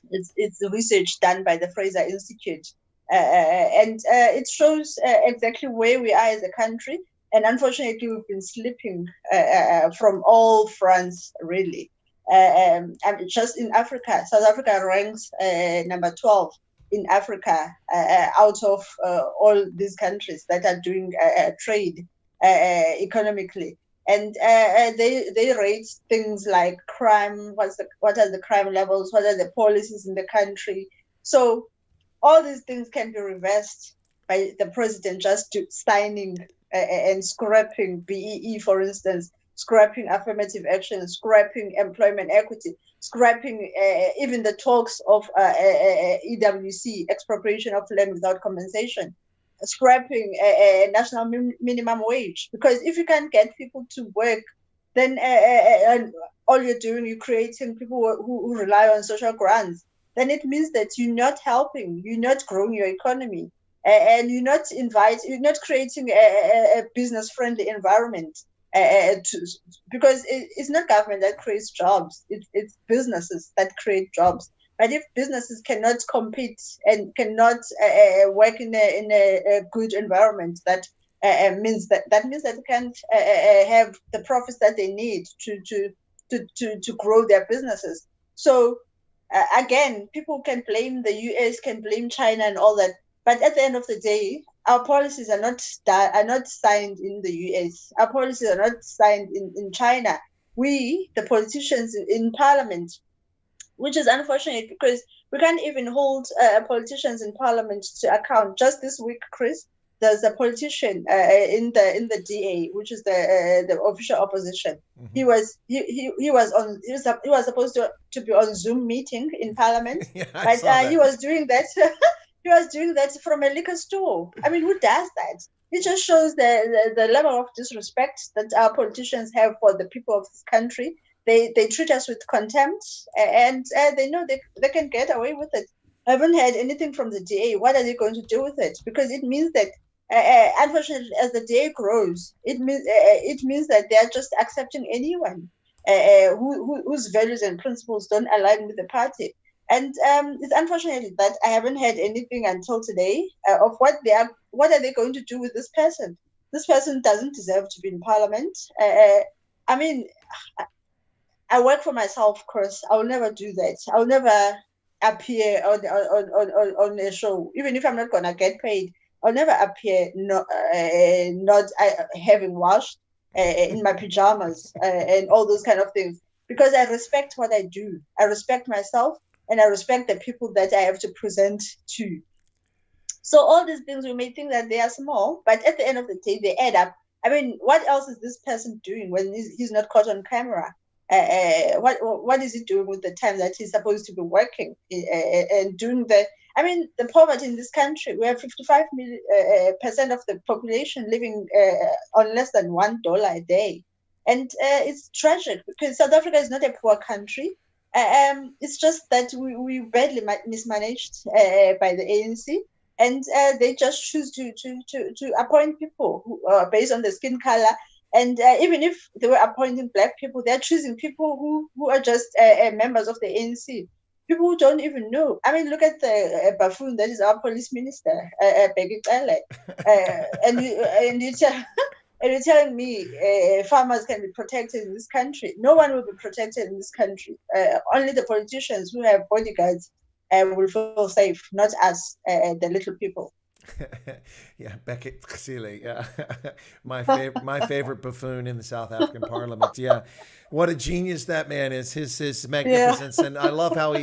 S15: It's the research done by the Fraser Institute, and it shows exactly where we are as a country. And unfortunately, we've been slipping from all fronts, really. And just in Africa, South Africa ranks number 12 in Africa out of all these countries that are doing trade economically. And they rate things like crime, what are the crime levels, what are the policies in the country. So all these things can be reversed by the president just signing and scrapping BEE, for instance, scrapping affirmative action, scrapping employment equity, scrapping even the talks of EWC, expropriation of land without compensation, scrapping a national minimum wage. Because if you can't get people to work, then all you're doing, you're creating people who rely on social grants. Then it means that you're not helping, you're not growing your economy, and you're not creating a business-friendly environment. Because it's not government that creates jobs, it's businesses that create jobs. But if businesses cannot compete and cannot work in a good environment, that means that they can't have the profits that they need to grow their businesses. So again, people can blame the US, can blame China and all that, but at the end of the day, our policies are not signed in the US. Our policies are not signed in China. We, the politicians in parliament, which is unfortunate because we can't even hold politicians in parliament to account. Just this week, Chris, there's a politician in the DA, which is the official opposition. Mm-hmm. He was supposed to be on Zoom meeting in parliament, but he was doing that. He was doing that from a liquor store. I mean, who does that? It just shows the level of disrespect that our politicians have for the people of this country. They treat us with contempt, and they know they can get away with it. I haven't heard anything from the DA. What are they going to do with it? Because it means that, unfortunately, as the DA grows, it means that they are just accepting anyone whose values and principles don't align with the party. And it's unfortunate that I haven't heard anything until today of what are they going to do with this person. This person doesn't deserve to be in parliament. I mean, I work for myself, Chris. I'll never do that. I'll never appear on a show, even if I'm not gonna get paid. I'll never appear not having washed in my pajamas and all those kind of things, because I respect what I do. I respect myself. And I respect the people that I have to present to. So all these things, we may think that they are small, but at the end of the day, they add up. I mean, what else is this person doing when he's not caught on camera? What is he doing with the time that he's supposed to be working and doing the poverty in this country? We have 55% of the population living on less than $1 a day. And it's tragic because South Africa is not a poor country. It's just that we badly mismanaged by the ANC, and they just choose to appoint people who based on the skin color. And even if they were appointing black people, they're choosing people who are just members of the ANC. people who don't even know. I mean, look at the buffoon that is our police minister, Bheki Cele. And you tell. And you're telling me farmers can be protected in this country? No one will be protected in this country. Only the politicians who have bodyguards will feel safe, not us, the little people.
S14: Yeah, Beckett Cele, yeah. my favorite buffoon in the South African Parliament. Yeah, what a genius that man is. His magnificence, and I love how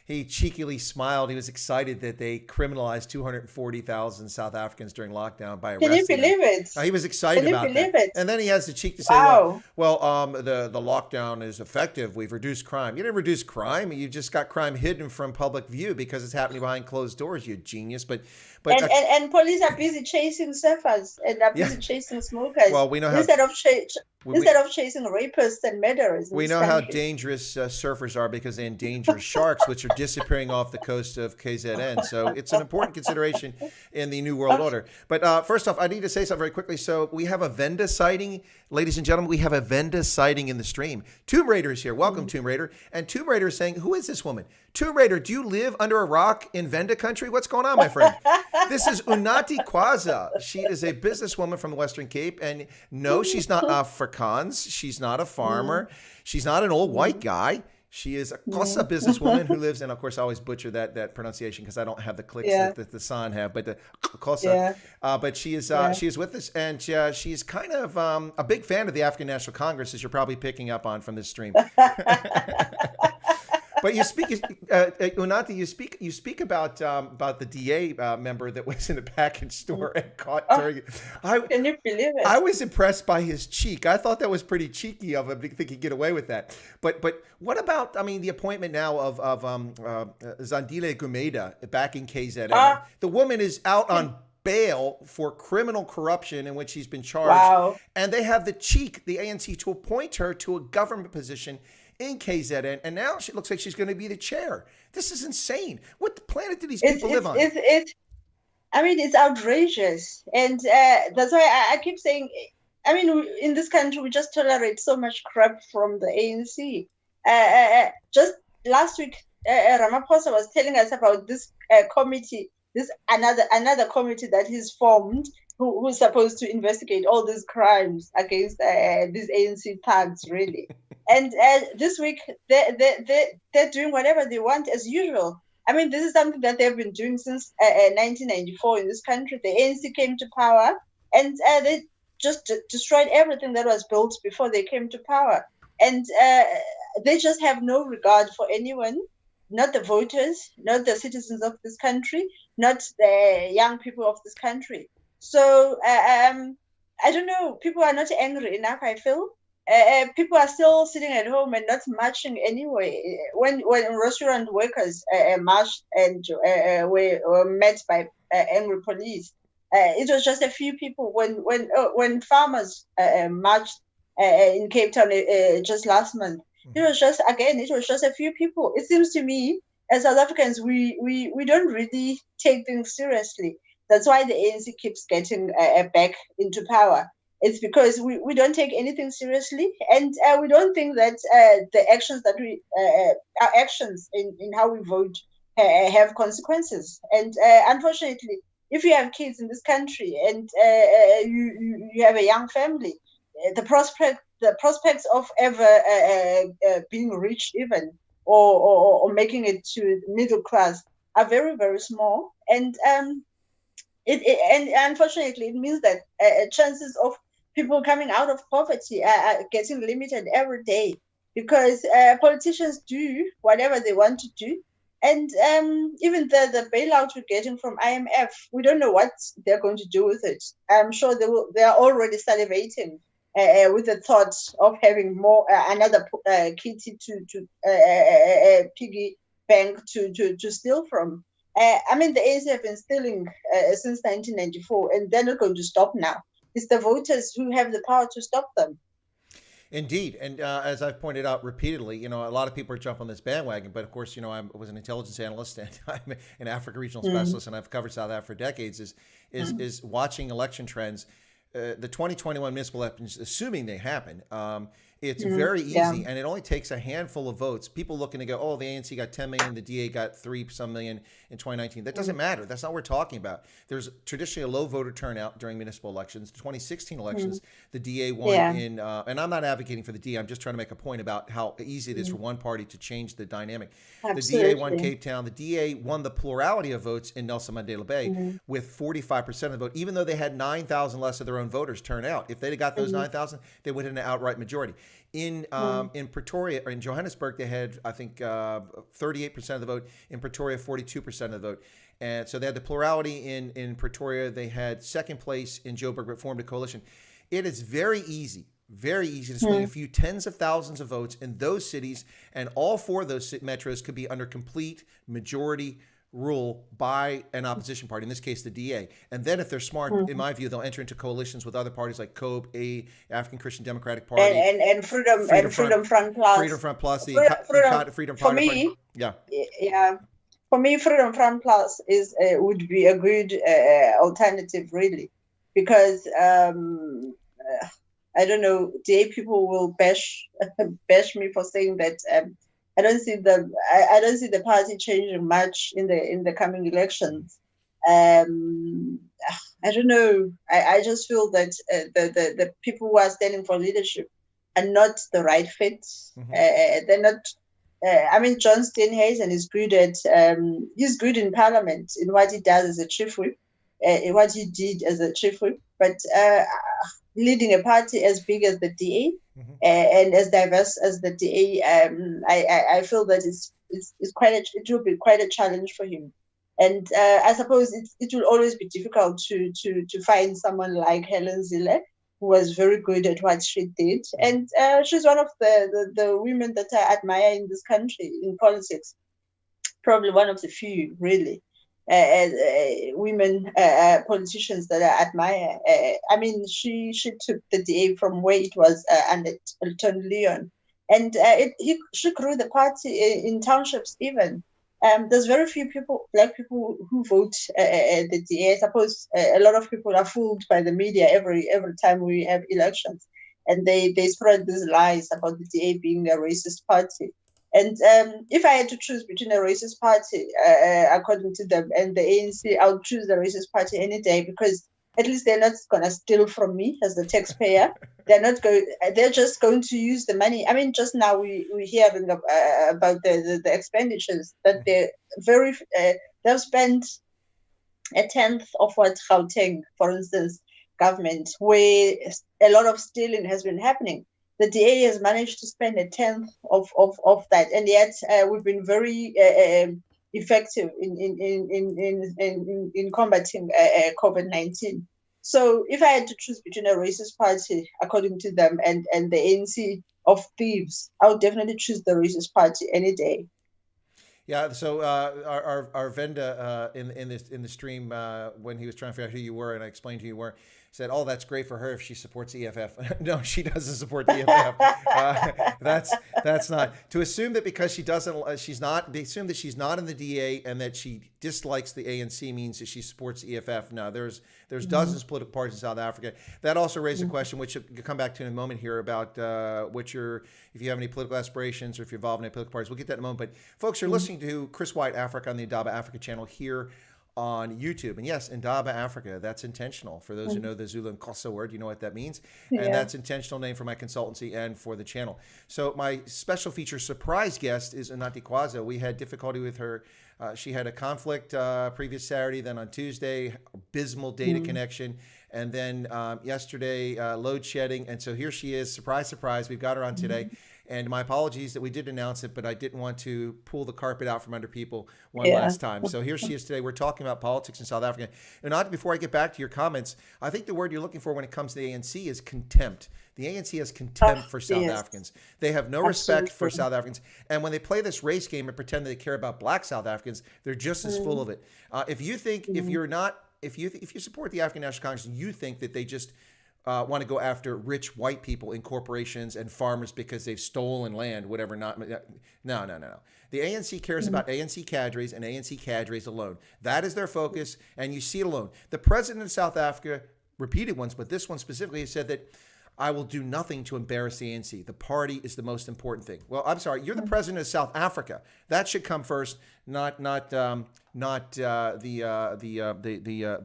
S14: he cheekily smiled. He was excited that they criminalized 240,000 South Africans during lockdown by arresting them.
S15: Can you believe it?
S14: He was excited about that.
S15: It?
S14: And then he has the cheek to say,
S15: wow.
S14: the lockdown is effective. We've reduced crime. You didn't reduce crime. You just got crime hidden from public view because it's happening behind closed doors, you genius. But
S15: police are busy chasing surfers and are busy chasing smokers.
S14: Well, we know how
S15: instead of chasing rapists and murderers.
S14: We know how dangerous surfers are because they endanger sharks, which are disappearing off the coast of KZN. So it's an important consideration in the New World Order. But first off, I need to say something very quickly. So we have a Venda sighting. Ladies and gentlemen, we have a Venda sighting in the stream. Tomb Raider is here. Welcome, Tomb Raider. And Tomb Raider is saying, who is this woman? Tomb Raider, do you live under a rock in Venda country? What's going on, my friend? This is Unathi Kwza. She is a businesswoman from the Western Cape. And no, she's not Afrikaans. She's not a farmer. She's not an old white guy. She is a Kwza businesswoman who lives, and of course I always butcher that pronunciation because I don't have the clicks that the San have, but the Kwza. But she is with us, and she's kind of a big fan of the African National Congress, as you're probably picking up on from this stream. But you speak, Unathi, you speak about the DA member that was in the package store and caught during it.
S15: Can you believe it?
S14: I was impressed by his cheek. I thought that was pretty cheeky of him to think he'd get away with that. But what about, the appointment now of Zandile Gumeda back in KZN? The woman is out on bail for criminal corruption in which he's been charged.
S15: Wow.
S14: And they have the cheek, the ANC, to appoint her to a government position in KZN, and now she looks like she's going to be the chair. This is insane. What planet do these people live on?
S15: It's outrageous, and that's why I keep saying. In this country, we just tolerate so much crap from the ANC. Just last week, Ramaphosa was telling us about this committee, this another committee that he's formed, who's supposed to investigate all these crimes against these ANC thugs, really. And this week, they're doing whatever they want as usual. This is something that they've been doing since 1994 in this country. The ANC came to power, and they just destroyed everything that was built before they came to power. And they just have no regard for anyone, not the voters, not the citizens of this country, not the young people of this country. So I don't know. People are not angry enough, I feel. People are still sitting at home and not marching anyway. When restaurant workers marched and were met by angry police, it was just a few people. When farmers marched in Cape Town just last month, it was just a few people. It seems to me, as South Africans, we don't really take things seriously. That's why the ANC keeps getting back into power. It's because we don't take anything seriously, and we don't think that the actions that our actions in how we vote have consequences. And unfortunately, if you have kids in this country and you have a young family, the prospects of ever being rich even or making it to middle class are very, very small. And and unfortunately, it means that chances of people coming out of poverty are getting limited every day because politicians do whatever they want to do. And even the bailout we're getting from IMF, we don't know what they're going to do with it. I'm sure they are already salivating with the thought of having more another kitty to piggy bank to steal from. The ANC have been stealing since 1994, and they're not going to stop now. It's the voters who have the power to stop them.
S14: Indeed. And as I've pointed out repeatedly, a lot of people are jumping on this bandwagon. But of course, I was an intelligence analyst and I'm an Africa regional specialist, and I've covered South Africa for decades, is watching election trends. the 2021 municipal elections, assuming they happen, it's very easy, and it only takes a handful of votes. People looking to go, oh, the ANC got 10 million, the DA got 3 some million in 2019. That doesn't matter. That's not what we're talking about. There's traditionally a low voter turnout during municipal elections. The 2016 elections, the DA won in, and I'm not advocating for the DA. I'm just trying to make a point about how easy it is for one party to change the dynamic.
S15: Absolutely.
S14: The DA won Cape Town. The DA won the plurality of votes in Nelson Mandela Bay with 45% of the vote, even though they had 9,000 less of their own voters turn out. If they'd have got those 9,000, they would have an outright majority. In Pretoria or in Johannesburg, they had, I think, 38% of the vote. In Pretoria, 42% of the vote. And so they had the plurality in Pretoria. They had second place in Joburg, but formed a coalition. It is very easy to swing a few tens of thousands of votes in those cities, and all 4 of those metros could be under complete majority rule by an opposition party, in this case the DA. And then if they're smart, in my view, they'll enter into coalitions with other parties like COPE, African Christian Democratic Party,
S15: and Freedom Front Plus.
S14: Freedom Front Plus, Freedom
S15: for me, For me, Freedom Front Plus would be a good alternative, really, because I don't know, DA people will bash me for saying that. I don't see the party changing much in the coming elections. I don't know. I just feel that the people who are standing for leadership are not the right fit. They're not. I mean, John Steenhuisen is good at. He's good in Parliament in what he does as a chief whip, what he did as a chief whip, but leading a party as big as the DA. And as diverse as the DA, I feel that it will be quite a challenge for him. And I suppose it will always be difficult to find someone like Helen Zille, who was very good at what she did. And she's one of the women that I admire in this country, in politics. Probably one of the few, really. Women politicians that I admire. I mean, she took the DA from where it was under Elton Leon, and she grew the party in townships even. There's very few black people who vote the DA. I suppose a lot of people are fooled by the media every time we have elections, and they spread these lies about the DA being a racist party. And if I had to choose between a racist party, according to them, and the ANC, I would choose the racist party any day, because at least they're not going to steal from me as the taxpayer. They're just going to use the money. I mean, just now we're hearing about the expenditures that they've spent a tenth of what Gauteng, for instance, government, where a lot of stealing has been happening. The DA has managed to spend a tenth of that, and yet we've been very effective in combating COVID-19. So if I had to choose between a racist party, according to them, and the ANC of thieves, I would definitely choose the racist party any day.
S14: Yeah. So our Venda in the stream when he was trying to figure out who you were, and I explained who you were, said, "Oh, that's great for her if she supports EFF." No, she doesn't support the EFF. That's not to assume that because she doesn't, she's not. They assume that she's not in the DA and that she dislikes the ANC means that she supports EFF. No, there's dozens of political parties in South Africa. That also raised a question, which we'll come back to in a moment here, about if you have any political aspirations or if you're involved in any political parties. We'll get that in a moment. But folks, you're listening to Chris White Africa on the Indaba Africa channel here on YouTube. And yes, Indaba Africa, that's intentional. For those who know the Zulu and Xhosa word, you know what that means. And that's intentional name for my consultancy and for the channel. So my special feature surprise guest is Unathi Kwza. We had difficulty with her. She had a conflict previous Saturday, then on Tuesday, abysmal data connection. And then yesterday, load shedding. And so here she is. Surprise, surprise. We've got her on today. And my apologies that we did announce it, but I didn't want to pull the carpet out from under people one last time. So here she is today. We're talking about politics in South Africa. And before I get back to your comments, I think the word you're looking for when it comes to the ANC is contempt. The ANC has contempt for South Africans. They have no respect for South Africans. And when they play this race game and pretend they care about black South Africans, they're just as full of it. If you think, if you support the African National Congress, you think that they just want to go after rich white people in corporations and farmers because they've stolen land, whatever. No. The ANC cares about ANC cadres and ANC cadres alone. That is their focus, and you see it alone. The president of South Africa repeated ones, but this one specifically, he said that I will do nothing to embarrass the ANC. The party is the most important thing. Well, I'm sorry, you're the president of South Africa. That should come first, not the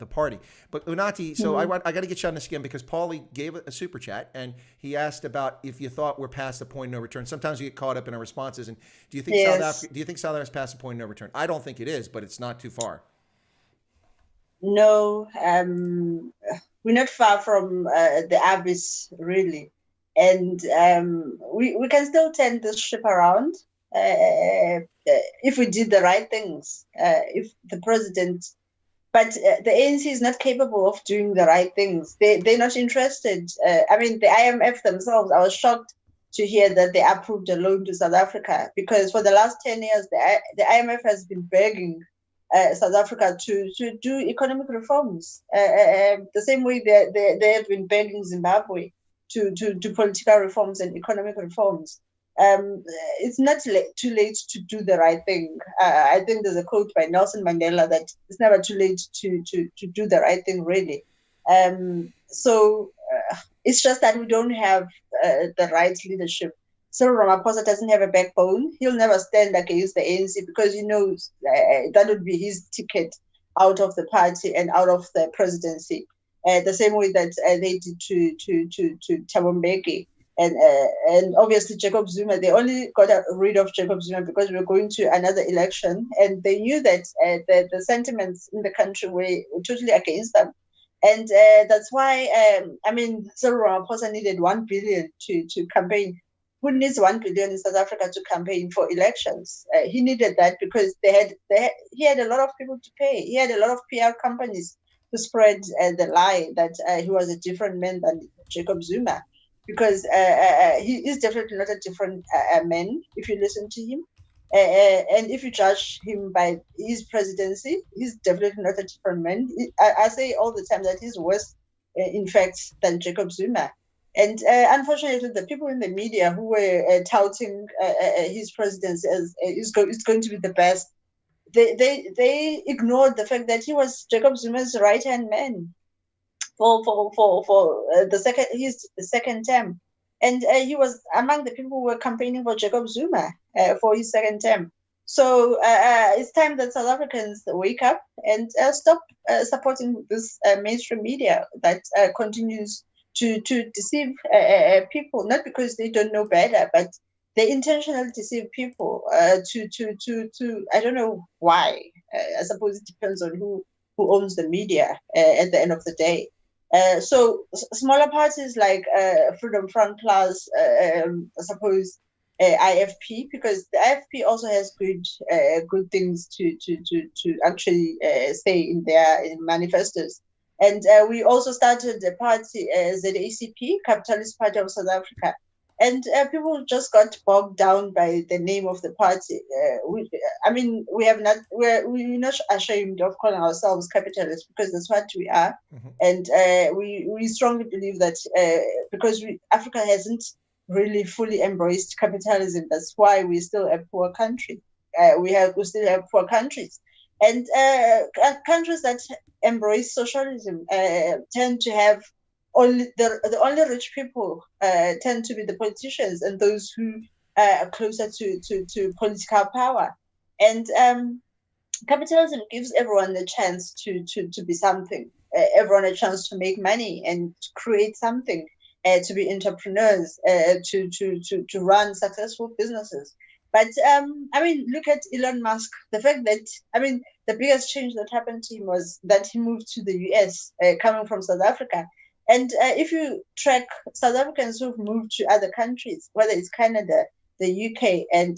S14: party. But Unathi, so I got to get you on this again because Paulie gave a super chat and he asked about if you thought we're past the point of no return. Sometimes we get caught up in our responses. And do you think South Africa is past the point of no return? I don't think it is, but it's not too far.
S15: No, we're not far from the abyss, really. And we can still turn this ship around if we did the right things. If the president, but the ANC is not capable of doing the right things. They're not interested. I mean, the IMF themselves, I was shocked to hear that they approved a loan to South Africa because for the last 10 years, the IMF has been begging South Africa to do economic reforms. The same way they have been begging Zimbabwe to do political reforms and economic reforms. It's not too late to do the right thing. I think there's a quote by Nelson Mandela that it's never too late to do the right thing, really. So it's just that we don't have the right leadership. Cyril Ramaphosa doesn't have a backbone. He'll never stand against the ANC because he knows that would be his ticket out of the party and out of the presidency. The same way that they did to Thabo Mbeki. And obviously Jacob Zuma, they only got rid of Jacob Zuma because we were going to another election. And they knew that the sentiments in the country were totally against them. And that's why, Cyril Ramaphosa needed 1 billion to campaign. Who needs 1 billion in South Africa to campaign for elections? He needed that because he had a lot of people to pay. He had a lot of PR companies to spread the lie that he was a different man than Jacob Zuma, because he is definitely not a different man if you listen to him. And if you judge him by his presidency, he's definitely not a different man. I say all the time that he's worse, in fact, than Jacob Zuma. And unfortunately, the people in the media who were touting his presidency as it's going to be the best, they ignored the fact that he was Jacob Zuma's right-hand man for his second term, and he was among the people who were campaigning for Jacob Zuma for his second term. So it's time that South Africans wake up and stop supporting this mainstream media that continues to deceive people, not because they don't know better, but they intentionally deceive people to I don't know why. I suppose it depends on who owns the media at the end of the day. So smaller parties like Freedom Front Plus, I suppose IFP, because the IFP also has good things to actually say in their manifestos. And we also started the party, ZACP, Capitalist Party of South Africa. And people just got bogged down by the name of the party. We're not ashamed of calling ourselves capitalists because that's what we are. Mm-hmm. And we strongly believe that because Africa hasn't really fully embraced capitalism, that's why we're still a poor country. We still have poor countries. And countries that embrace socialism tend to have the only rich people tend to be the politicians and those who are closer to political power. And capitalism gives everyone a chance to be something, everyone a chance to make money and to create something, to be entrepreneurs, to run successful businesses. But look at Elon Musk. The fact that the biggest change that happened to him was that he moved to the US, coming from South Africa. And if you track South Africans who've moved to other countries, whether it's Canada, the UK, and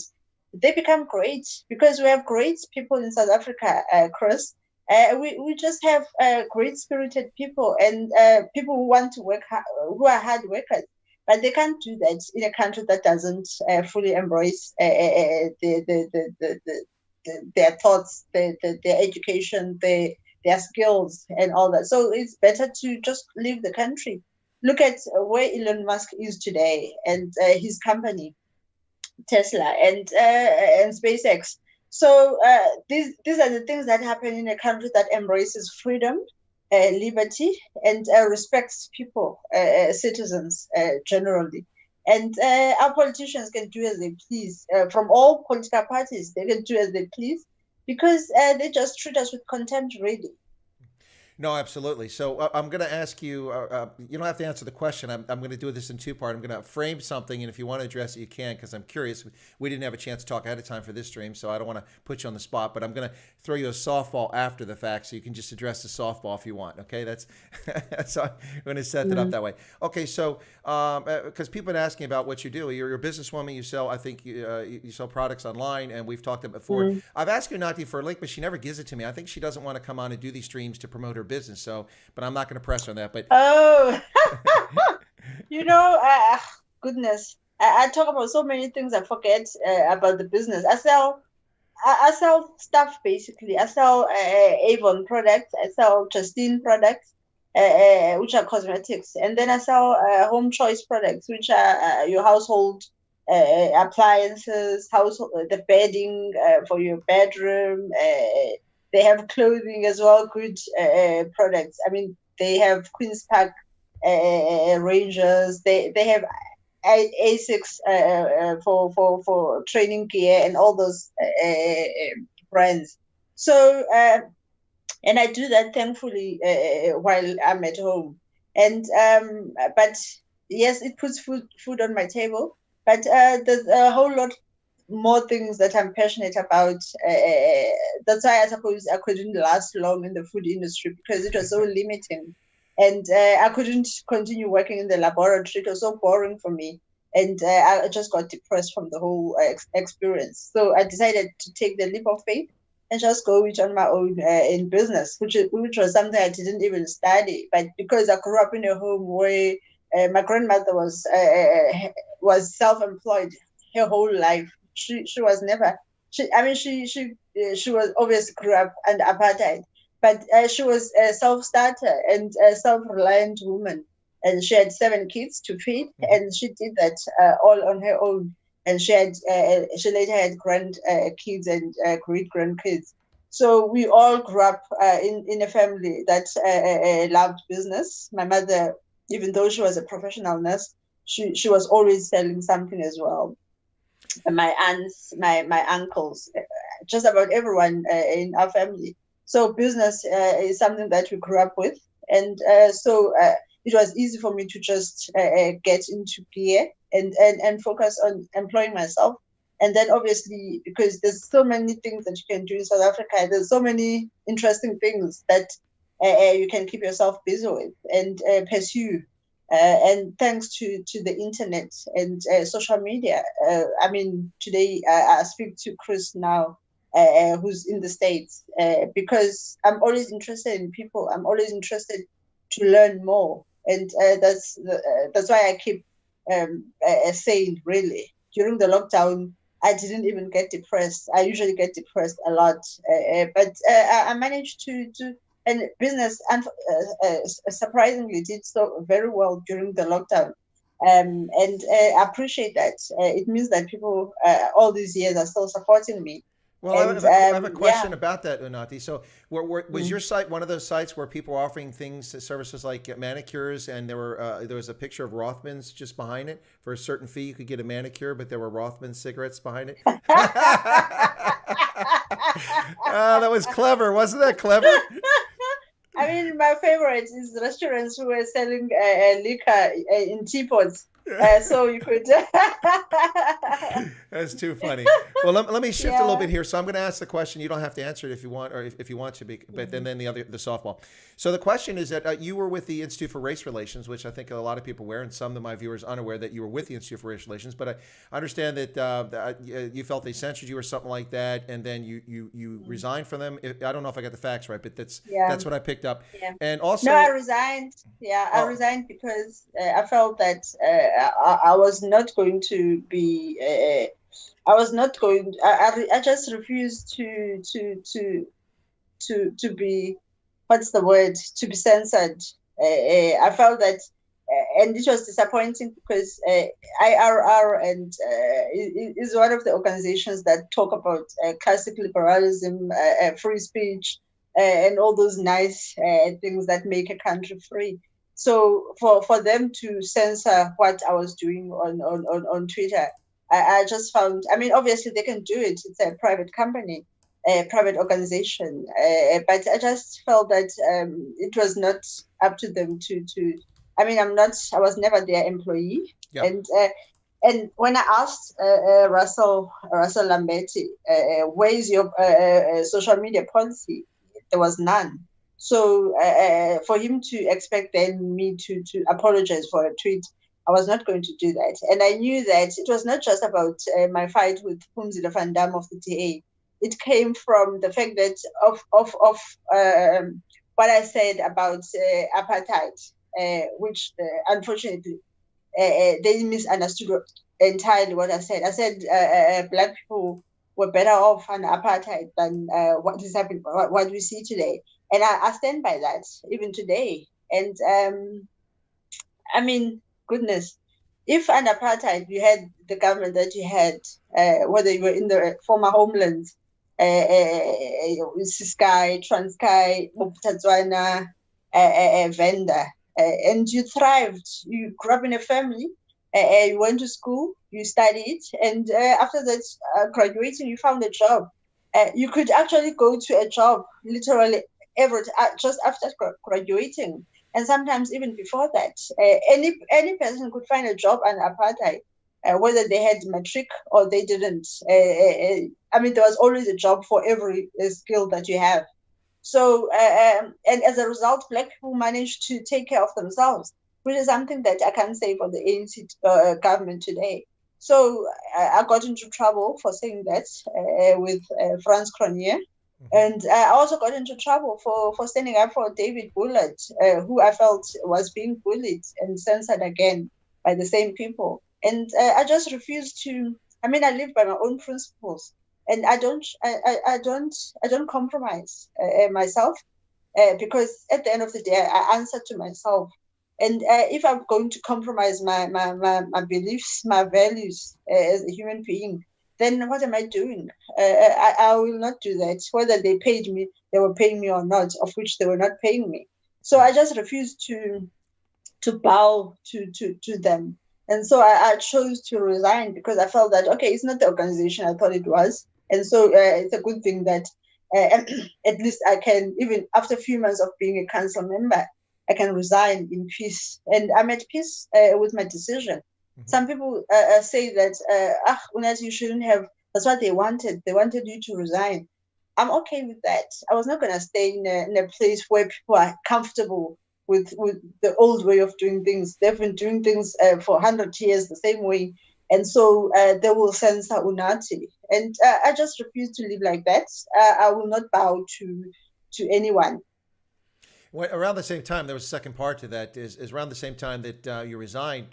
S15: they become great because we have great people in South Africa, Chris. We just have great-spirited people and people who want to work hard, who are hard workers. But they can't do that in a country that doesn't fully embrace their thoughts, their education, their skills and all that. So it's better to just leave the country. Look at where Elon Musk is today and his company, Tesla and SpaceX. So these are the things that happen in a country that embraces freedom, liberty and respects people, citizens generally. And our politicians can do as they please. From all political parties, they can do as they please because they just treat us with contempt, really.
S14: No, absolutely. So I'm going to ask you, you don't have to answer the question. I'm going to do this in two parts. I'm going to frame something, and if you want to address it, you can, because I'm curious. We didn't have a chance to talk ahead of time for this stream, so I don't want to put you on the spot, but I'm going to throw you a softball after the fact, so you can just address the softball if you want, okay? That's so I'm going to set it up that way. Okay, so because people have been asking about what you do. You're a businesswoman. You sell, I think, you sell products online, and we've talked about it before. I've asked Unathi for a link, but she never gives it to me. I think she doesn't want to come on and do these streams to promote her business. So, but I'm not going to press her on that. But
S15: goodness, I talk about so many things. I forget about the business. I sell stuff basically. I sell Avon products. I sell Justine products, which are cosmetics, and then I sell home choice products, which are your household appliances, the bedding for your bedroom. They have clothing as well, good products. I mean, they have Queen's Park Rangers. They have Asics for training gear and all those brands. So, and I do that thankfully while I'm at home. And but yes, it puts food on my table. But there's a whole lot more things that I'm passionate about. That's why I suppose I couldn't last long in the food industry, because it was so limiting. And I couldn't continue working in the laboratory. It was so boring for me. And I just got depressed from the whole experience. So I decided to take the leap of faith and just go it on my own in business, which was something I didn't even study. But because I grew up in a home where my grandmother was self-employed her whole life. She was never. She was obviously grew up under apartheid, but she was a self-starter and a self-reliant woman, and she had 7 kids to feed, and she did that all on her own. And she later had kids and great grandkids. So we all grew up in a family that loved business. My mother, even though she was a professional nurse, she was always selling something as well. My aunts, my uncles, just about everyone in our family. So business is something that we grew up with, and so it was easy for me to just get into gear and focus on employing myself. And then obviously, because there's so many things that you can do in South Africa, there's so many interesting things that you can keep yourself busy with and pursue. And thanks to the internet and social media, I mean, today I speak to Chris now, who's in the States, because I'm always interested in people. I'm always interested to learn more, and that's why I keep saying, really, during the lockdown, I didn't even get depressed. I usually get depressed a lot, but I managed to. And business, surprisingly, did so very well during the lockdown. And I appreciate that. It means that people all these years are still supporting me.
S14: Well,
S15: And,
S14: I have a question about that, Unathi. So was your site one of those sites where people were offering services like manicures, and there was a picture of Rothmans just behind it? For a certain fee, you could get a manicure, but there were Rothmans cigarettes behind it? That was clever. Wasn't that clever?
S15: I mean, my favorite is restaurants who are selling liquor in teapots. So you could.
S14: That's too funny. Well, let me shift a little bit here. So I'm going to ask the question. You don't have to answer it if you want, or if you want to, but then the softball. So the question is that you were with the Institute for Race Relations, which I think a lot of people were, and some of my viewers unaware that you were with the Institute for Race Relations. But I understand that you felt they censored you or something like that, and then you resigned from them. I don't know if I got the facts right, but that's what I picked up.
S15: Yeah.
S14: And also,
S15: no, I resigned. Yeah, I resigned because I felt that I was not going to be. I was not going. I just refused to be. What's the word? To be censored. I felt that, and it was disappointing because IRR and is one of the organizations that talk about classic liberalism, free speech, and all those nice things that make a country free. So for them to censor what I was doing on Twitter, I just found, I mean, obviously they can do it. It's a private company, a private organization. But I just felt that it was not up to them to, I mean, I was never their employee. Yep. And when I asked Russell Lamberti, where is your social media policy? There was none. So for him to expect then me to apologize for a tweet, I was not going to do that. And I knew that it was not just about my fight with Phumzile van Dam of the DA. It came from the fact that of what I said about apartheid, which unfortunately they misunderstood entirely what I said. I said black people were better off under apartheid than what is happening, what we see today. And I stand by that even today. And I mean, goodness, if under apartheid you had the government that you had, whether you were in the former homelands, Sky, Transkei, Bophuthatswana, Venda, and you thrived, you grew up in a family, you went to school, you studied, and after that, graduating, you found a job. You could actually go to a job literally just after graduating, and sometimes even before that. Any person could find a job under apartheid, whether they had matric or they didn't. I mean, there was always a job for every skill that you have. So, and as a result, black people managed to take care of themselves, which is something that I can't say for the ANC government today. So I got into trouble for saying that with Franz Cronje. And I also got into trouble for standing up for David Bullard, who I felt was being bullied and censored again by the same people. And I just refused to, I mean, I live by my own principles. And I don't compromise myself because at the end of the day, I answer to myself. And if I'm going to compromise my beliefs, my values as a human being, then what am I doing? I will not do that. Whether they were paying me or not, of which they were not paying me. So I just refused to bow to them. And so I chose to resign because I felt that, okay, it's not the organization I thought it was. And so it's a good thing that at least I can, even after a few months of being a council member, I can resign in peace. And I'm at peace with my decision. Mm-hmm. Some people say that, Unathi, you shouldn't have, that's what they wanted. They wanted you to resign. I'm okay with that. I was not going to stay in a place where people are comfortable with the old way of doing things. They've been doing things for 100 years the same way. And so they will censor Unathi. And I just refuse to live like that. I will not bow to anyone.
S14: Well, around the same time, there was a second part to that, is around the same time that you resigned,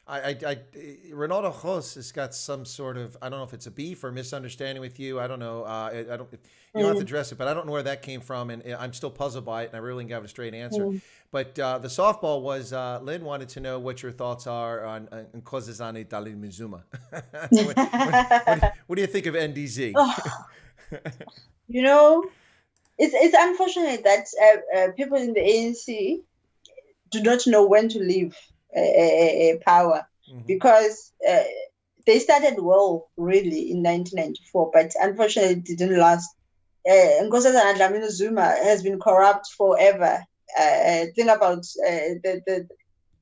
S14: Ronaldo Ros has got some sort of, I don't know if it's a beef or misunderstanding with you. I don't know. You don't have to address it, but I don't know where that came from. And I'm still puzzled by it, and I really didn't have a straight answer. But the softball was, Lynn wanted to know what your thoughts are on Kwza Talon Bezuidenhout. What do you think of NDZ?
S15: You know, it's unfortunate that people in the ANC do not know when to leave power, because they started well, really, in 1994, but unfortunately it didn't last. Nkosazana Dlamini-Zuma has been corrupt forever. Think about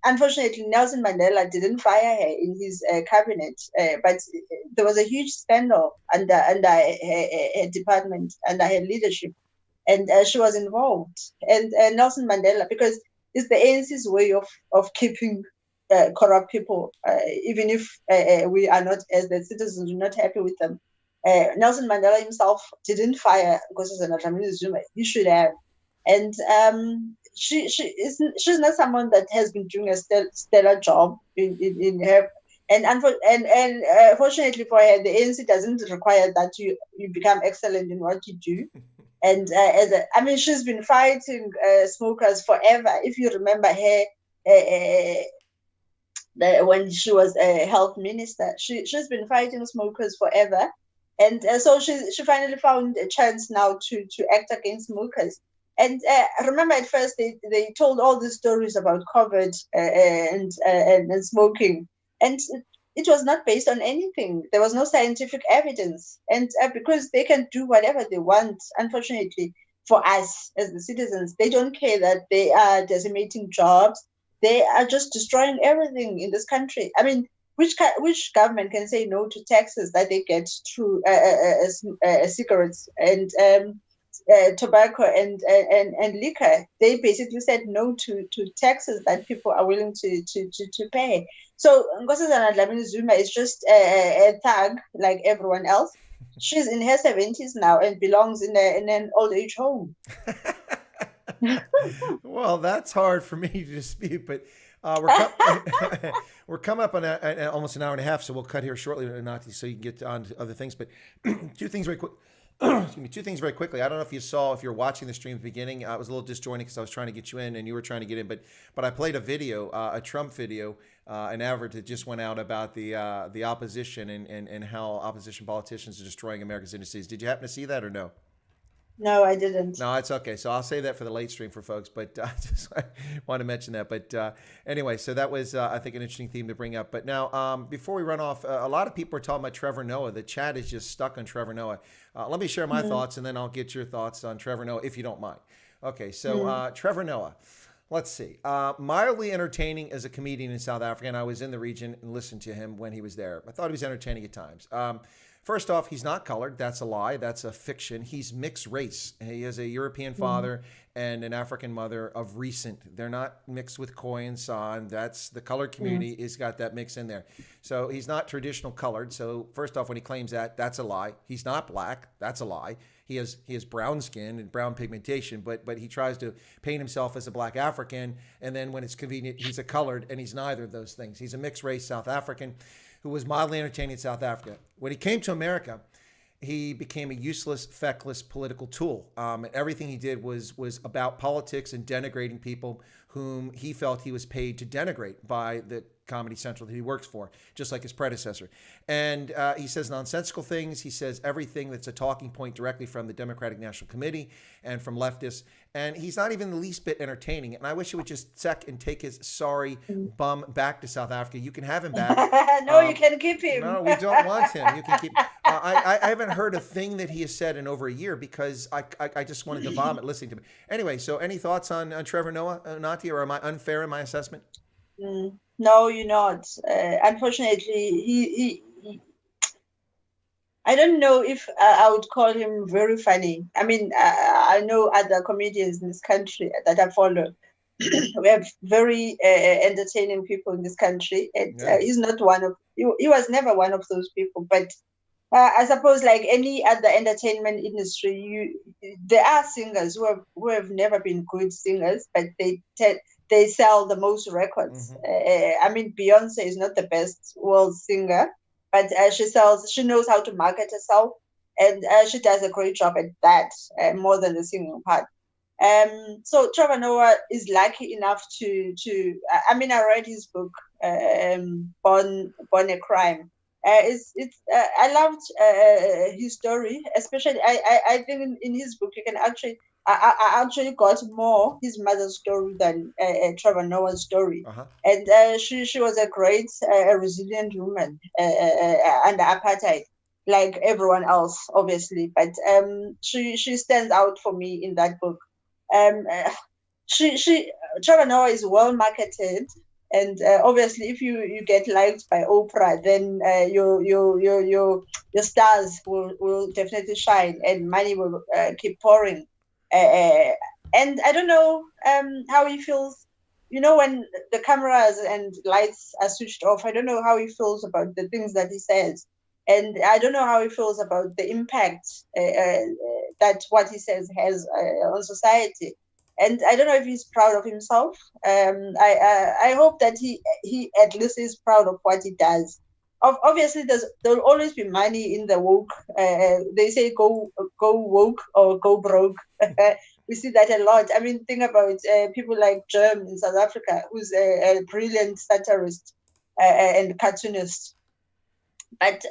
S15: unfortunately, Nelson Mandela didn't fire her in his cabinet, but there was a huge scandal under her department, under her leadership, and she was involved. And Nelson Mandela, because it's the ANC's way of keeping corrupt people, even if we are not, as the citizens, are not happy with them. Nelson Mandela himself didn't fire Nkosazana Dlamini-Zuma. He should have. And she's not someone that has been doing a stellar job in her. And fortunately for her, the ANC doesn't require that you become excellent in what you do. And she's been fighting smokers forever. If you remember her, when she was a health minister, she's been fighting smokers forever. And so she finally found a chance now to act against smokers. And remember, at first they told all these stories about COVID and smoking, and it was not based on anything. There was no scientific evidence, and because they can do whatever they want, unfortunately for us as the citizens, they don't care that they are decimating jobs. They are just destroying everything in this country. I mean, which government can say no to taxes that they get through cigarettes and tobacco and liquor? They basically said no to taxes that people are willing to pay. So Nkosazana Dlamini-Zuma is just a thug like everyone else. She's in her 70s now and belongs in an old age home.
S14: Well, that's hard for me to dispute, but we're coming up on almost an hour and a half, so we'll cut here shortly, Unathi, so you can get on to other things. But two things very quick. Excuse me, two things very quickly. I don't know if you were watching the stream at the beginning. I was a little disjointed because I was trying to get you in and you were trying to get in. But I played a video, a Trump video, an advert that just went out about the opposition and how opposition politicians are destroying America's industries. Did you happen to see that or no?
S15: No, I didn't.
S14: No, it's okay. So I'll save that for the late stream for folks, but just want to mention that. But anyway, so that was, I think, an interesting theme to bring up. But now, before we run off, a lot of people are talking about Trevor Noah. The chat is just stuck on Trevor Noah. Let me share my thoughts, and then I'll get your thoughts on Trevor Noah, if you don't mind. Okay, so Trevor Noah. Let's see. Mildly entertaining as a comedian in South Africa, and I was in the region and listened to him when he was there. I thought he was entertaining at times. First off, he's not colored. That's a lie. That's a fiction. He's mixed race. He has a European father and an African mother of recent. They're not mixed with Khoi and San. That's the colored community has got that mix in there. So he's not traditional colored. So first off, when he claims that, that's a lie. He's not black. That's a lie. He has brown skin and brown pigmentation, but he tries to paint himself as a black African. And then when it's convenient, he's a colored, and he's neither of those things. He's a mixed race South African who was mildly entertaining in South Africa. When he came to America, he became a useless, feckless political tool. And everything he did was about politics and denigrating people whom he felt he was paid to denigrate by the Comedy Central that he works for, just like his predecessor. And he says nonsensical things. He says everything that's a talking point directly from the Democratic National Committee and from leftists. And he's not even the least bit entertaining. And I wish he would just take his sorry bum back to South Africa. You can have him back.
S15: No, you can keep him.
S14: No, we don't want him. You can keep. I haven't heard a thing that he has said in over a year because I just wanted to vomit listening to him. Anyway, so any thoughts on Trevor Noah, Unathi, or am I unfair in my assessment?
S15: No, you're not. Unfortunately, he I don't know if I would call him very funny. I mean, I know other comedians in this country that I follow. We have very entertaining people in this country, and he's not one of. He was never one of those people. But I suppose, like any other entertainment industry, there are singers who have never been good singers, but they sell the most records. I mean, Beyonce is not the best world singer, but she knows how to market herself, and she does a great job at that, more than the singing part. So Trevor Noah is lucky enough to I mean, I read his book, Born a Crime. I loved his story, especially I think in his book you can actually I actually got more his mother's story than Trevor Noah's story. And she was a great resilient woman under apartheid, like everyone else, obviously. But she stands out for me in that book. Trevor Noah is well marketed, and obviously, if you get liked by Oprah, then your stars will definitely shine, and money will keep pouring. And I don't know how he feels, when the cameras and lights are switched off. I don't know how he feels about the things that he says. And I don't know how he feels about the impact that what he says has on society. And I don't know if he's proud of himself. I hope that he at least is proud of what he does. Obviously, there'll always be money in the woke. They say go woke or go broke. We see that a lot. I mean, think about people like Germ in South Africa, who's a brilliant satirist and cartoonist. But